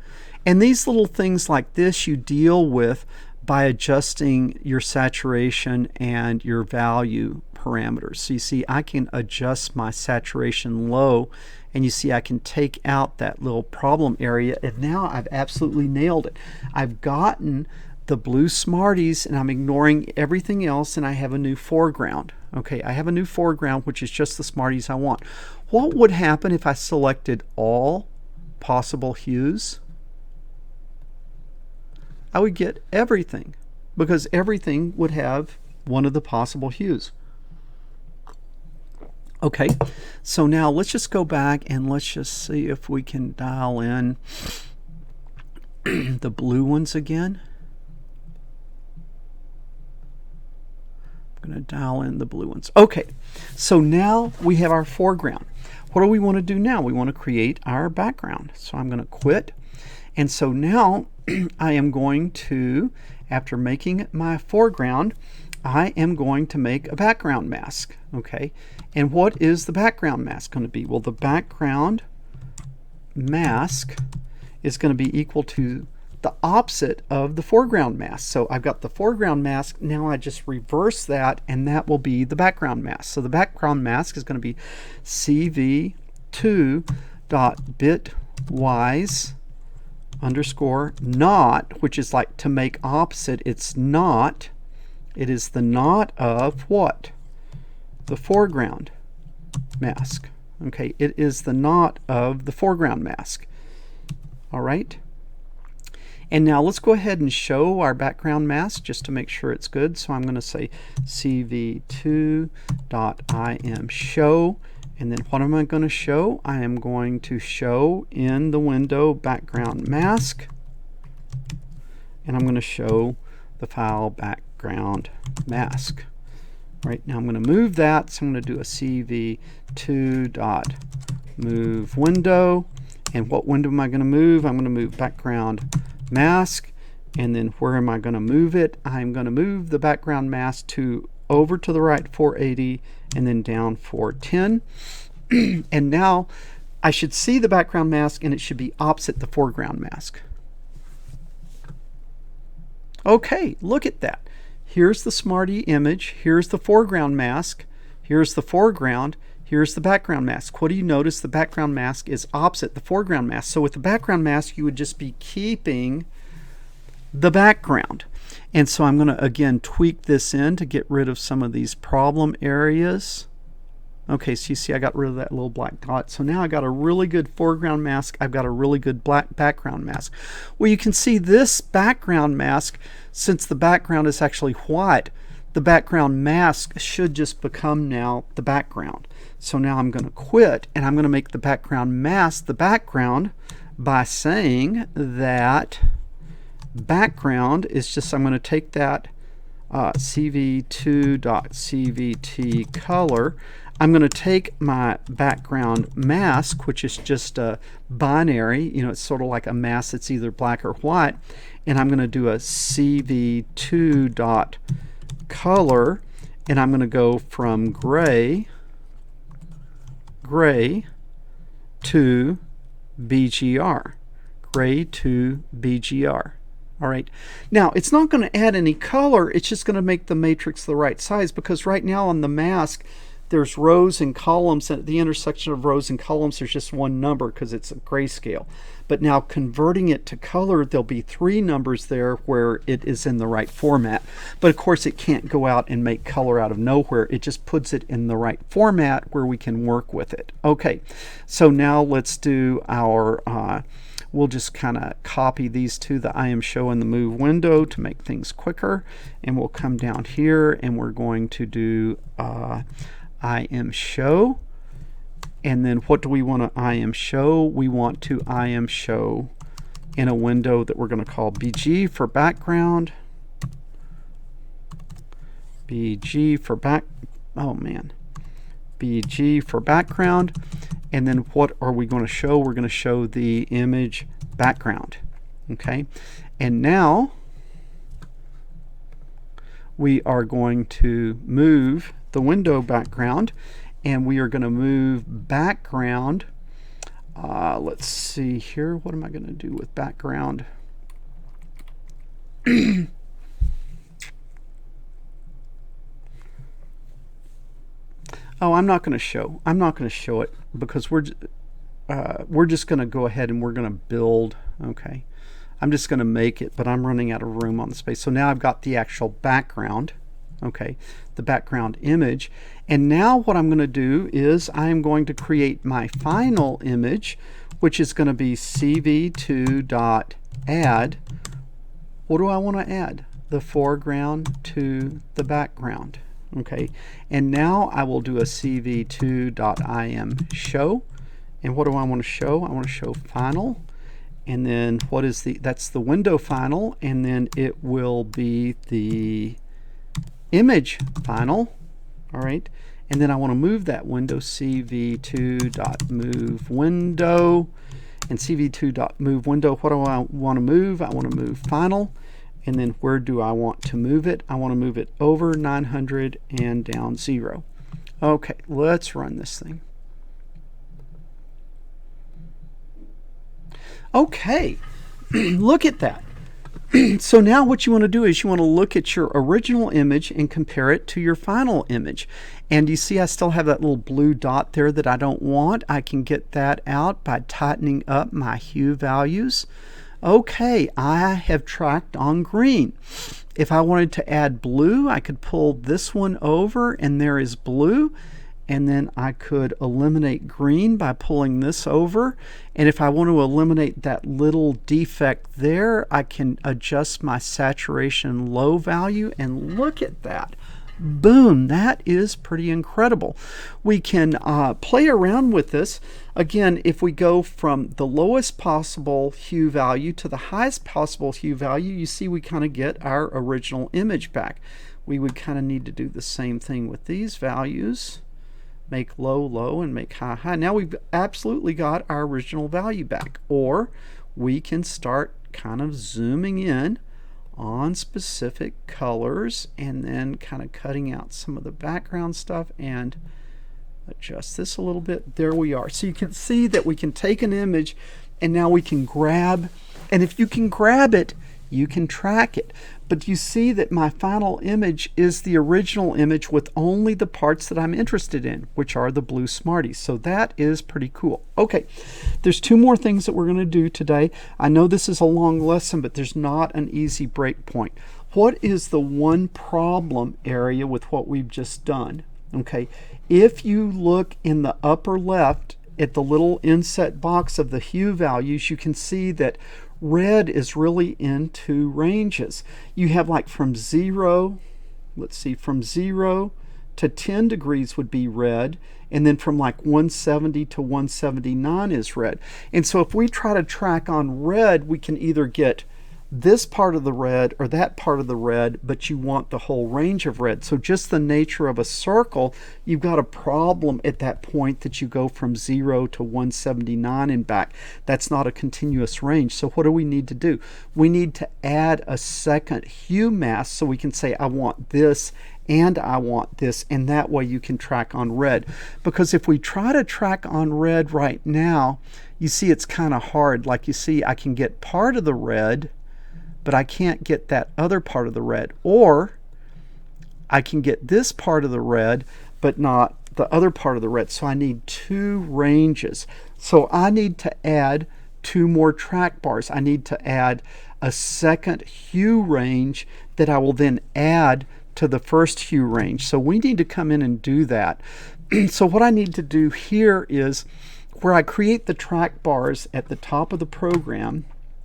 And these little things like this you deal with by adjusting your saturation and your value parameters. So you see I can adjust my saturation low, and you see I can take out that little problem area, and now I've absolutely nailed it. I've gotten the blue Smarties and I'm ignoring everything else, and I have a new foreground. Okay, I have a new foreground which is just the Smarties I want. What would happen if I selected all possible hues? I would get everything, because everything would have one of the possible hues. Okay, so now let's just go back and let's just see if we can dial in the blue ones again. I'm going to dial in the blue ones. Okay, so now we have our foreground. What do we want to do now? We want to create our background. So I'm going to quit. And so now I am going to, after making my foreground, I am going to make a background mask. Okay, and what is the background mask going to be? Well, the background mask is going to be equal to the opposite of the foreground mask. So I've got the foreground mask, now I just reverse that, and that will be the background mask. So the background mask is going to be cv2.bitwise underscore not, which is like to make opposite, it's not. It is the not of what? The foreground mask. Okay, it is the not of the foreground mask. All right. And now let's go ahead and show our background mask just to make sure it's good. So I'm going to say cv2.imShow. And then what am I going to show? I am going to show in the window background mask. And I'm going to show the file background mask. Right now I'm going to move that. So I'm going to do a cv2.move window. And what window am I going to move? I'm going to move background mask. And then where am I going to move it? I'm going to move the background mask to over to the right 480 and then down 410. And now I should see the background mask, and it should be opposite the foreground mask. Okay, look at that. Here's the Smartie image, here's the foreground mask, here's the foreground, here's the background mask. What do you notice? The background mask is opposite the foreground mask. So with the background mask, you would just be keeping the background. And so I'm going to again tweak this in to get rid of some of these problem areas. Okay, so you see I got rid of that little black dot. So now I got a really good foreground mask. I've got a really good black background mask. Well, you can see this background mask, since the background is actually white, the background mask should just become now the background. So now I'm going to quit, and I'm going to make the background mask the background by saying that background is just, I'm going to take that cv2.cvt color. I'm going to take my background mask, which is just a binary, you know, it's sort of like a mask that's either black or white, and I'm going to do a cv2.color, and I'm going to go from gray to BGR, gray to BGR. All right, now it's not going to add any color, it's just going to make the matrix the right size, because right now on the mask there's rows and columns, and at the intersection of rows and columns there's just one number because it's a grayscale. But now converting it to color, there'll be 3 numbers there where it is in the right format. But of course it can't go out and make color out of nowhere, it just puts it in the right format where we can work with it. Okay, so now let's do our we'll just kind of copy these to the I am show in the move window to make things quicker, and we'll come down here and we're going to do I am show, and then what do we want to I am show? We want to I am show in a window that we're going to call BG for background, BG for BG for background. And then what are we going to show? We're going to show the image background. Okay, and now we are going to move the window background, and we are going to move background let's see here. What am I going to do with background? Oh, I'm not going to show it because we're just going to go ahead and we're going to build. Okay, I'm just going to make it, but I'm running out of room on the space. So now I've got the actual background. Okay, the background image. And now what I'm going to do is I'm going to create my final image, which is going to be cv2.add. What do I want to add? The foreground to the background. Okay, and now I will do a cv2.im show. And what do I want to show? I want to show final. And then what is that's the window final, and then it will be the image final. All right, and then I want to move that window, cv2.move window, and cv2.move window. What do I want to move? I want to move final. And then where do I want to move it? I want to move it over 900 and down 0. Okay, let's run this thing. Okay, look at that. So now what you want to do is you want to look at your original image and compare it to your final image. And you see I still have that little blue dot there that I don't want. I can get that out by tightening up my hue values. Okay, I have tracked on green. If I wanted to add blue, I could pull this one over and there is blue. And then I could eliminate green by pulling this over. And if I want to eliminate that little defect there, I can adjust my saturation low value, and look at that. Boom, that is pretty incredible. We can play around with this. Again, if we go from the lowest possible hue value to the highest possible hue value, you see we kind of get our original image back. We would kind of need to do the same thing with these values. Make low, low, and make high, high. Now we've absolutely got our original value back. Or we can start kind of zooming in on specific colors and then kind of cutting out some of the background stuff and adjust this a little bit. There we are. So you can see that we can take an image and now we can grab, and if you can grab it, you can track it. But you see that my final image is the original image with only the parts that I'm interested in, which are the blue Smarties. So that is pretty cool. Okay, there's two more things that we're going to do today. I know this is a long lesson, but there's not an easy break point. What is the one problem area with what we've just done? Okay, if you look in the upper left at the little inset box of the hue values, you can see that red is really in two ranges. You have like from 0, let's see, from 0 to 10 degrees would be red, and then from like 170 to 179 is red. And so if we try to track on red, we can either get this part of the red or that part of the red, but you want the whole range of red. So just the nature of a circle, you've got a problem at that point that you go from 0 to 179 and back. That's not a continuous range. So what do we need to do? We need to add a second hue mask so we can say I want this and I want this, and that way you can track on red. Because if we try to track on red right now, you see it's kind of hard. Like you see I can get part of the red, but I can't get that other part of the red. Or I can get this part of the red, but not the other part of the red. So I need two ranges. So I need to add two more track bars. I need to add a second hue range that I will then add to the first hue range. So we need to come in and do that. So what I need to do here is where I create the track bars at the top of the program.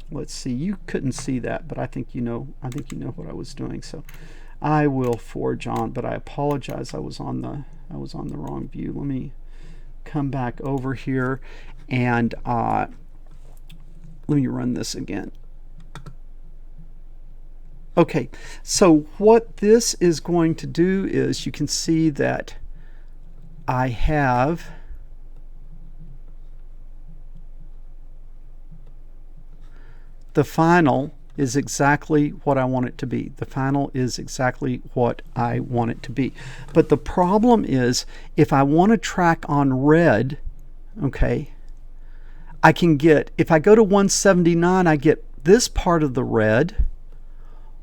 Let's see, you couldn't see that, but I think you know what I was doing. So I will forge on, but I apologize, I was on the wrong view. Let me come back over here and let me run this again. Okay, so what this is going to do is you can see that I have the final is exactly what I want it to be. The final is exactly what I want it to be. But the problem is if I want to track on red, okay, I can get, if I go to 179, I get this part of the red,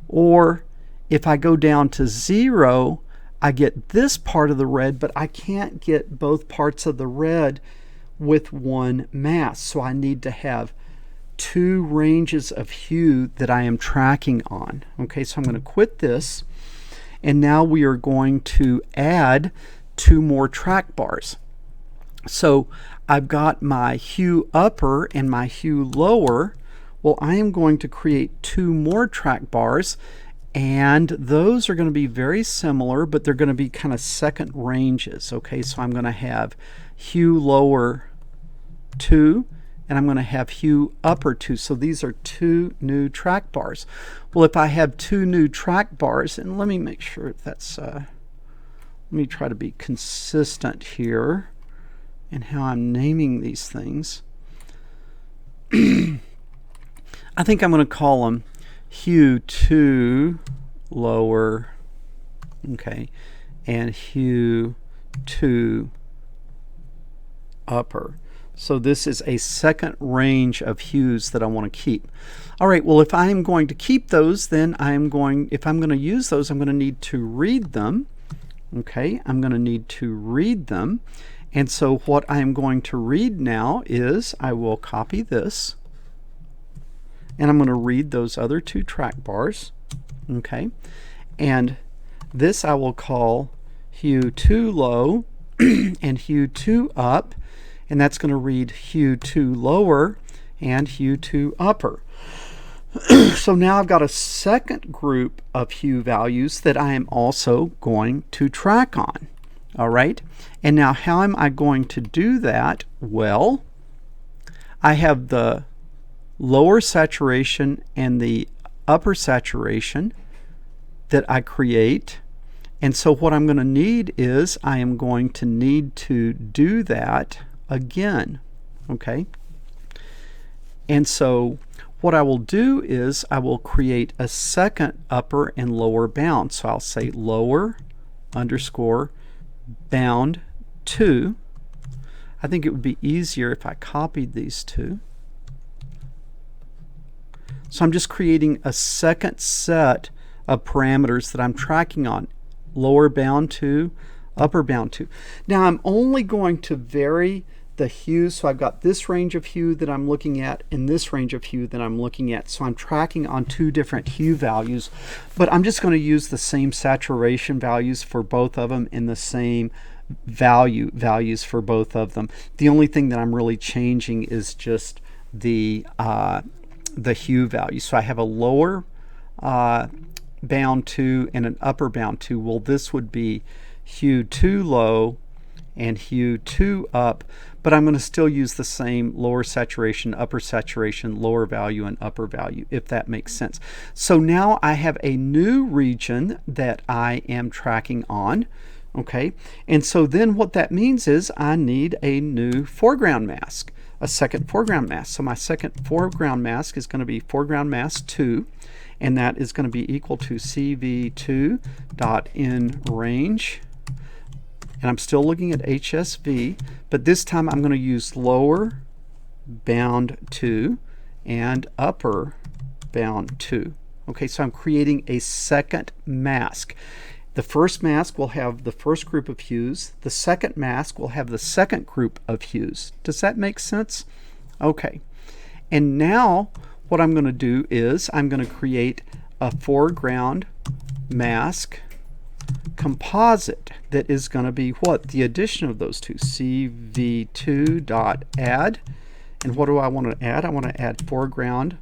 or if I go down to 0, I get this part of the red, but I can't get both parts of the red with one mask. So I need to have two ranges of hue that I am tracking on. Okay, so I'm going to quit this, and now we are going to add two more track bars. So I've got my hue upper and my hue lower. Well, I am going to create two more track bars, and those are going to be very similar, but they're going to be kind of second ranges. Okay, so I'm going to have hue lower 2, and I'm going to have hue upper 2. So these are two new track bars. Well, if I have two new track bars, and let me make sure that's, let me try to be consistent here in how I'm naming these things. I think I'm going to call them hue 2 lower, okay, and hue 2 upper. So this is a second range of hues that I want to keep. All right, well, if I'm going to keep those, then if I'm going to use those, I'm going to need to read them. Okay, I'm going to need to read them. And so what I'm going to read now is I will copy this, and I'm going to read those other two track bars. Okay, and this I will call hue 2 low and hue 2 up, and that's going to read hue 2 lower and hue 2 upper. So now I've got a second group of hue values that I am also going to track on. All right, and now how am I going to do that? Well, I have the lower saturation and the upper saturation that I create, and so what I'm going to need is I am going to need to do that again. Okay, and so what I will do is I will create a second upper and lower bound. So I'll say lower underscore bound 2. I think it would be easier if I copied these two. So I'm just creating a second set of parameters that I'm tracking on. Lower bound 2, upper bound 2. Now I'm only going to vary the hues, so I've got this range of hue that I'm looking at and this range of hue that I'm looking at. So I'm tracking on two different hue values, but I'm just going to use the same saturation values for both of them and the same values for both of them. The only thing that I'm really changing is just the hue value. So I have a lower bound 2 and an upper bound 2. Well, this would be hue 2 low and hue 2 up, but I'm going to still use the same lower saturation, upper saturation, lower value, and upper value, if that makes sense. So now I have a new region that I am tracking on. Okay, and so then what that means is I need a new foreground mask, a second foreground mask. So my second foreground mask is going to be foreground mask 2, and that is going to be equal to cv2.inRange. And I'm still looking at HSV, but this time I'm going to use lower bound 2 and upper bound 2. Okay, so I'm creating a second mask. The first mask will have the first group of hues. The second mask will have the second group of hues. Does that make sense? Okay. And now what I'm going to do is I'm going to create a foreground mask composite that is going to be what? The addition of those two, cv2.add. And what do I want to add? I want to add foreground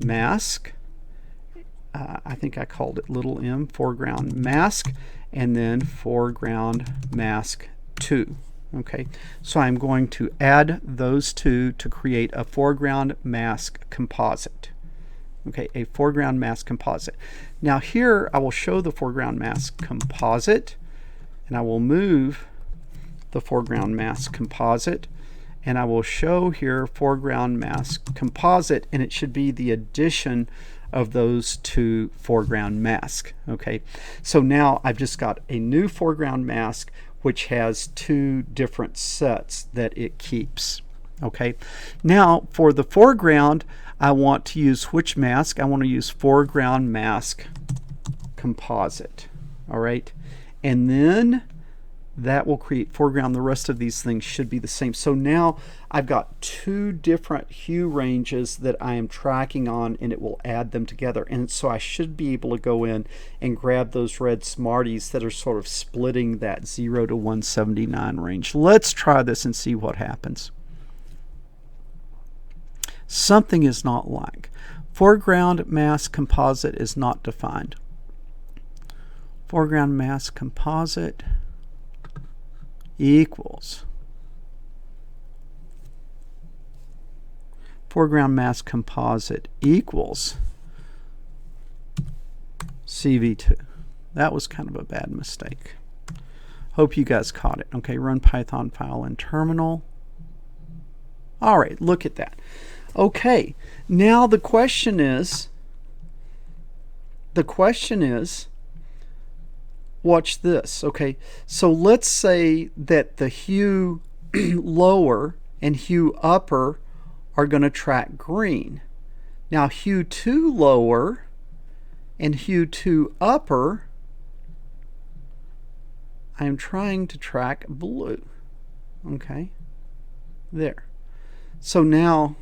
mask. I think I called it little m, foreground mask, and then foreground mask 2. Okay, so I'm going to add those two to create a foreground mask composite. Okay, a foreground mask composite. Now here I will show the foreground mask composite, and I will move the foreground mask composite, and I will show here foreground mask composite, and it should be the addition of those two foreground masks. Okay, so now I've just got a new foreground mask which has two different sets that it keeps. Okay, now for the foreground, I want to use which mask? I want to use foreground mask composite. All right, and then that will create foreground. The rest of these things should be the same. So now I've got two different hue ranges that I am tracking on, and it will add them together. And so I should be able to go in and grab those red Smarties that are sort of splitting that 0 to 179 range. Let's try this and see what happens. Something is not like. Foreground mask composite is not defined. Foreground mask composite equals foreground mask composite equals CV2. That was kind of a bad mistake. Hope you guys caught it. Okay, run Python file in terminal. All right, look at that. Okay, now the question is, watch this. Okay, so let's say that the hue lower and hue upper are going to track green. Now hue 2 lower and hue 2 upper, I am trying to track blue. Okay, there. So now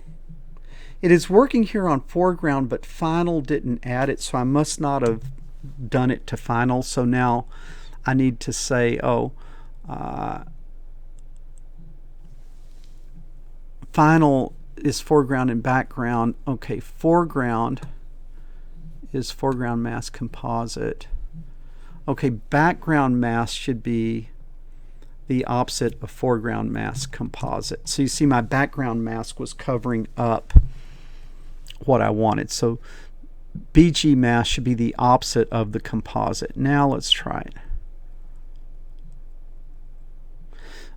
it is working here on foreground, but final didn't add it, so I must not have done it to final. So now I need to say, final is foreground and background. Okay, foreground is foreground mask composite. Okay, background mask should be the opposite of foreground mask composite. So you see my background mask was covering up what I wanted. So BG mask should be the opposite of the composite. Now let's try it.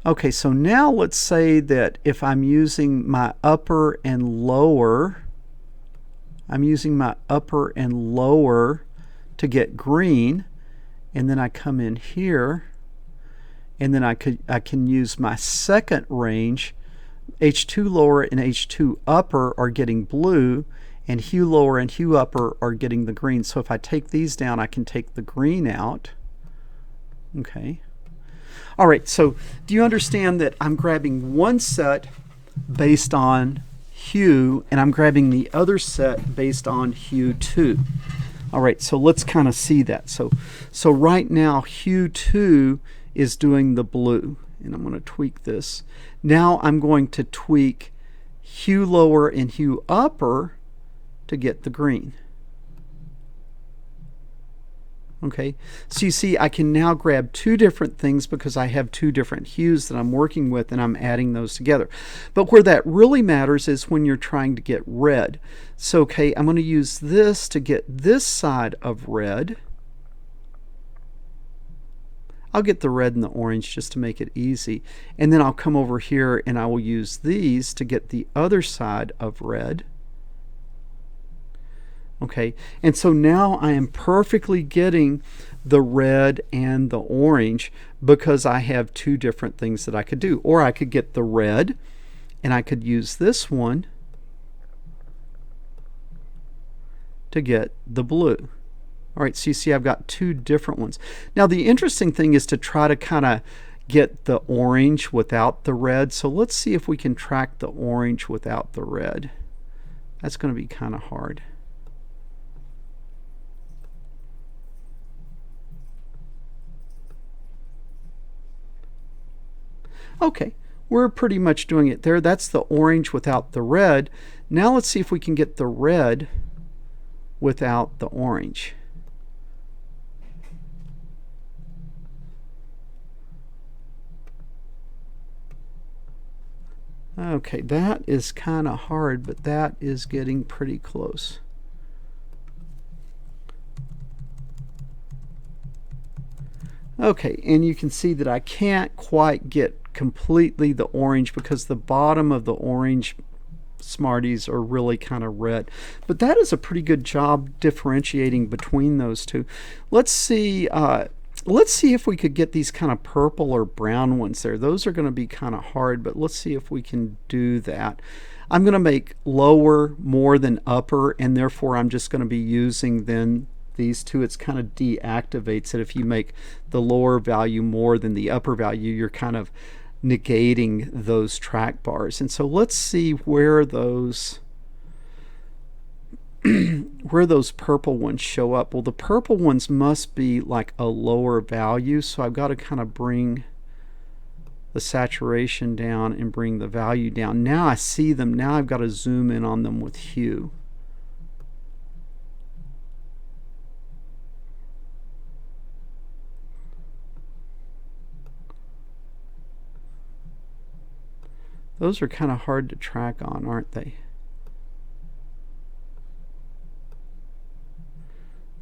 Okay, so now let's say that if I'm using my upper and lower, to get green, and then I come in here, and then I can use my second range. H2 lower and H2 upper are getting blue, and hue lower and hue upper are getting the green. So if I take these down, I can take the green out. Okay. All right, so do you understand that I'm grabbing one set based on hue, and I'm grabbing the other set based on hue 2? All right, so let's kind of see that. So right now, hue 2 is doing the blue, and I'm going to tweak this. Now I'm going to tweak hue lower and hue upper to get the green. Okay, so you see I can now grab two different things because I have two different hues that I'm working with, and I'm adding those together. But where that really matters is when you're trying to get red. So okay, I'm going to use this to get this side of red. I'll get the red and the orange just to make it easy, and then I'll come over here and I will use these to get the other side of red. Okay, and so now I am perfectly getting the red and the orange because I have two different things that I could do. Or I could get the red and I could use this one to get the blue. All right, so you see I've got two different ones. Now the interesting thing is to try to kind of get the orange without the red. So let's see if we can track the orange without the red. That's going to be kind of hard. Okay, we're pretty much doing it there. That's the orange without the red. Now let's see if we can get the red without the orange. Okay, that is kind of hard, but that is getting pretty close. Okay, and you can see that I can't quite get completely the orange because the bottom of the orange Smarties are really kind of red. But that is a pretty good job differentiating between those two. Let's see let's see if we could get these kind of purple or brown ones there. Those are going to be kind of hard, but let's see if we can do that. I'm going to make lower more than upper, and therefore I'm just going to be using then these two. It's kind of deactivates it. If you make the lower value more than the upper value, you're kind of negating those track bars. And so let's see where those where those purple ones show up. Well, the purple ones must be like a lower value, so I've got to kind of bring the saturation down and bring the value down. Now I see them. Now I've got to zoom in on them with hue. Those are kind of hard to track on, aren't they?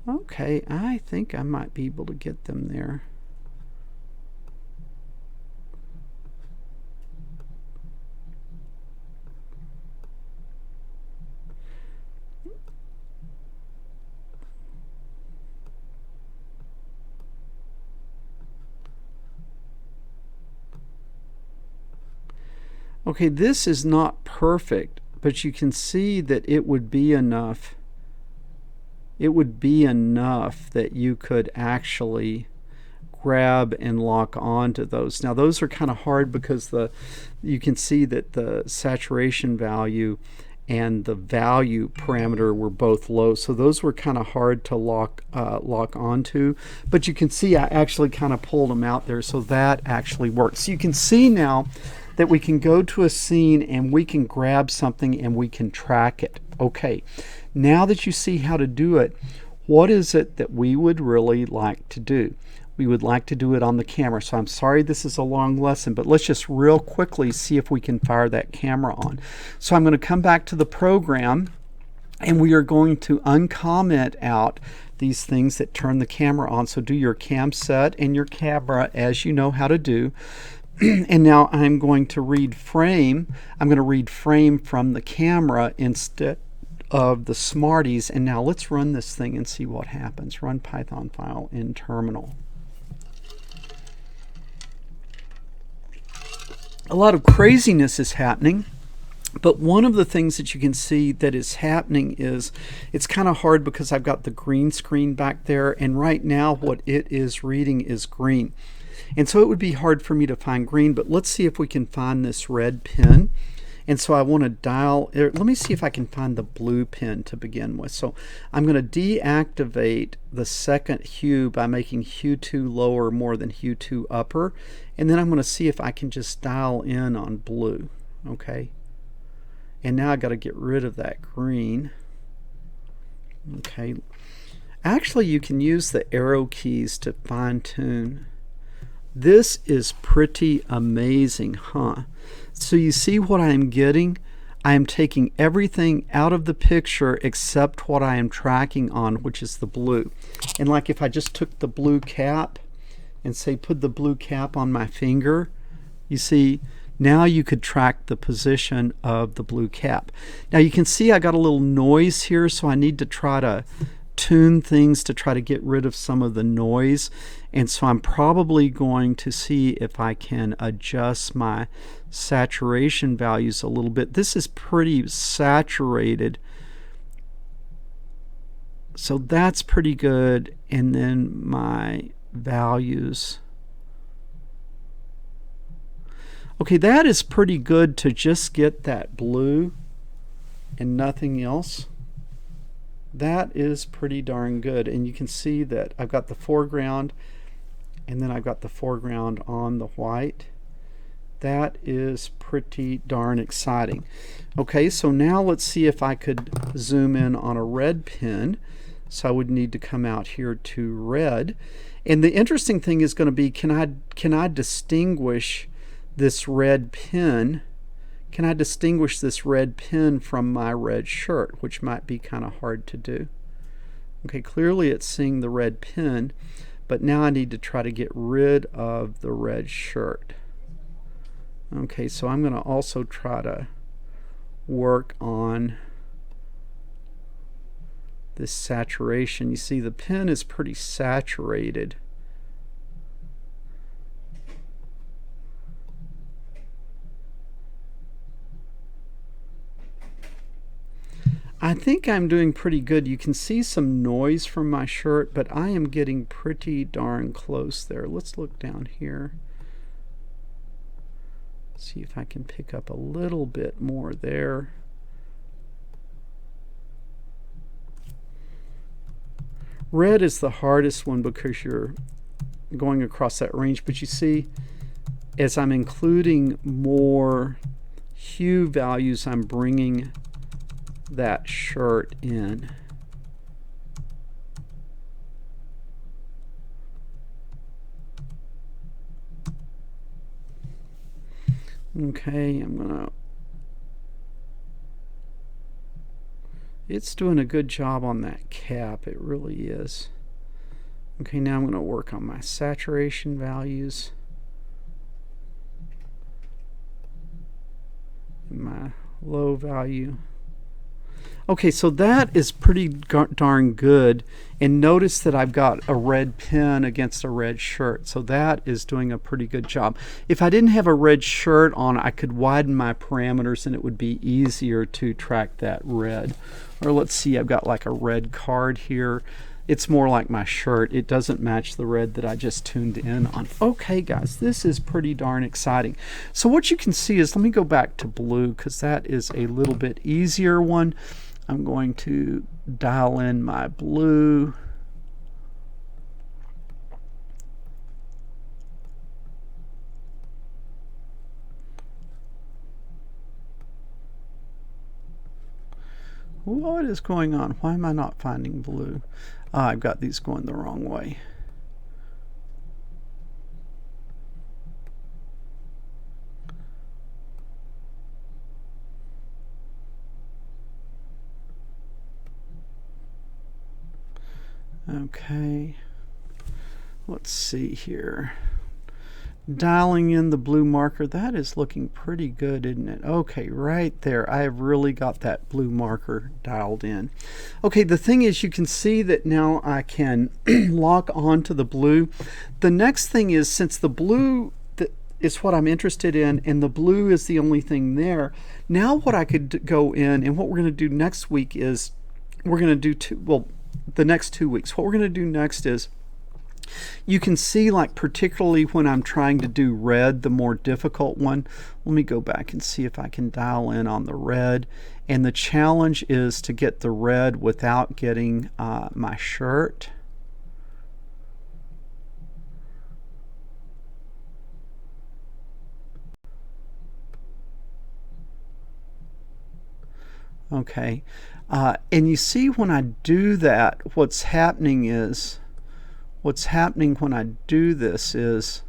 Okay, I think I might be able to get them there. Okay, this is not perfect, but you can see that it would be enough. It would be enough that you could actually grab and lock onto those. Now those are kind of hard because you can see that the saturation value and the value parameter were both low, so those were kind of hard to lock onto. But you can see I actually kind of pulled them out there, so that actually works. So you can see now that we can go to a scene and we can grab something and we can track it. Okay, now that you see how to do it, what is it that we would really like to do? We would like to do it on the camera. So I'm sorry this is a long lesson, but let's just real quickly see if we can fire that camera on. So I'm going to come back to the program, and we are going to uncomment out these things that turn the camera on. So do your cam set and your camera as you know how to do. And now I'm going to read frame. I'm going to read frame from the camera instead of the Smarties. And now let's run this thing and see what happens. Run Python file in terminal. A lot of craziness is happening, but one of the things that you can see that is happening is it's kind of hard because I've got the green screen back there, and right now what it is reading is green. And so it would be hard for me to find green, but let's see if we can find this red pin. And so I want to dial, let me see if I can find the blue pin to begin with. So I'm going to deactivate the second hue by making hue 2 lower more than hue 2 upper. And then I'm going to see if I can just dial in on blue. Okay. And now I got to get rid of that green. Okay. Actually, you can use the arrow keys to fine tune. This is pretty amazing, huh? So you see what I am getting? I am taking everything out of the picture except what I am tracking on, which is the blue. And like if I just took the blue cap and say put the blue cap on my finger, you see now you could track the position of the blue cap. Now you can see I got a little noise here, so I need to try to tune things to try to get rid of some of the noise. And so I'm probably going to see if I can adjust my saturation values a little bit. This is pretty saturated, so that's pretty good. And then my values, okay, that is pretty good to just get that blue and nothing else. That is pretty darn good. And you can see that I've got the foreground and then I've got the foreground on the white. That is pretty darn exciting. Okay, so now let's see if I could zoom in on a red pin. So I would need to come out here to red. And the interesting thing is going to be, can I distinguish this red pin? Can I distinguish this red pin from my red shirt, which might be kind of hard to do. Okay, clearly it's seeing the red pin, but now I need to try to get rid of the red shirt. Okay, so I'm going to also try to work on this saturation. You see the pin is pretty saturated think I'm doing pretty good. You can see some noise from my shirt, but I am getting pretty darn close there. Let's look down here. See if I can pick up a little bit more there. Red is the hardest one because you're going across that range, but you see, as I'm including more hue values, I'm bringing that shirt in. Okay, it's doing a good job on that cap, it really is. Okay, now I'm going to work on my saturation values. My low value. Okay, so that is pretty darn good, and notice that I've got a red pen against a red shirt, so that is doing a pretty good job. If I didn't have a red shirt on, I could widen my parameters and it would be easier to track that red. Or let's see, I've got like a red card here. It's more like my shirt. It doesn't match the red that I just tuned in on. Okay guys, this is pretty darn exciting. So what you can see is, let me go back to blue because that is a little bit easier one. I'm going to dial in my blue. What is going on? Why am I not finding blue? I've got these going the wrong way. Okay, let's see here. Dialing in the blue marker, that is looking pretty good, isn't it? Okay, right there, I have really got that blue marker dialed in. Okay, the thing is, you can see that now I can lock on to the blue. The next thing is, since the blue is what I'm interested in, and the blue is the only thing there, now what I could go in, and what we're going to do next week is, we're going to do the next 2 weeks. What we're going to do next is, you can see, like, particularly when I'm trying to do red, the more difficult one. Let me go back and see if I can dial in on the red. And the challenge is to get the red without getting my shirt. Okay. And you see, when I do that, what's happening when I do this is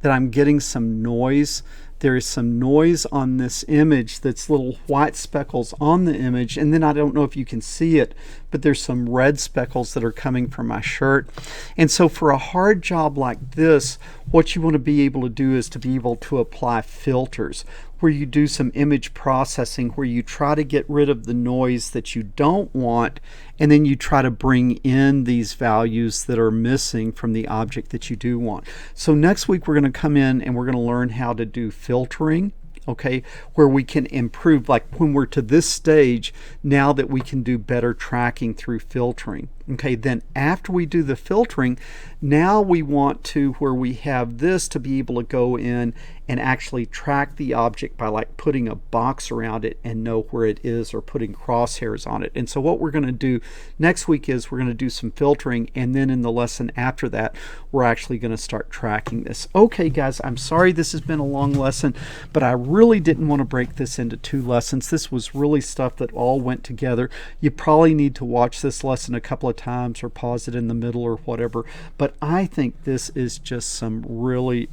that I'm getting some noise. There is some noise on this image, that's little white speckles on the image, and then I don't know if you can see it, but there's some red speckles that are coming from my shirt. And so for a hard job like this, what you want to be able to do is to be able to apply filters, where you do some image processing, where you try to get rid of the noise that you don't want, and then you try to bring in these values that are missing from the object that you do want. So next week we're going to come in and we're going to learn how to do filtering, okay, where we can improve, like when we're to this stage, now that we can do better tracking through filtering. Okay, then after we do the filtering, now we want to, where we have this, to be able to go in and actually track the object by like putting a box around it and know where it is, or putting crosshairs on it. And so what we're going to do next week is we're going to do some filtering, and then in the lesson after that we're actually going to start tracking this. Okay guys, I'm sorry this has been a long lesson, but I really didn't want to break this into 2 lessons. This was really stuff that all went together. You probably need to watch this lesson a couple of times or pause it in the middle or whatever, but I think this is just some really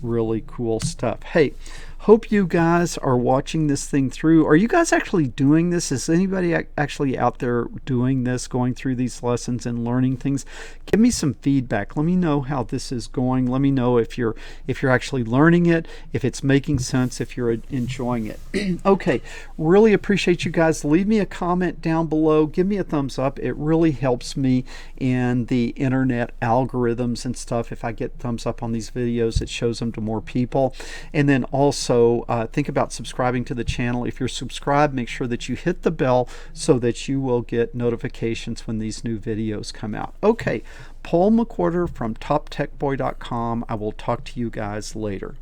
cool stuff. Hey, hope you guys are watching this thing through. Are you guys actually doing this? Is anybody actually out there doing this, going through these lessons and learning things? Give me some feedback. Let me know how this is going. Let me know if you're actually learning it, if it's making sense, if you're enjoying it. Okay, really appreciate you guys. Leave me a comment down below. Give me a thumbs up. It really helps me in the internet algorithms and stuff. If I get thumbs up on these videos, it shows them to more people. And then also, So think about subscribing to the channel. If you're subscribed, make sure that you hit the bell so that you will get notifications when these new videos come out. Okay, Paul McWhorter from TopTechBoy.com. I will talk to you guys later.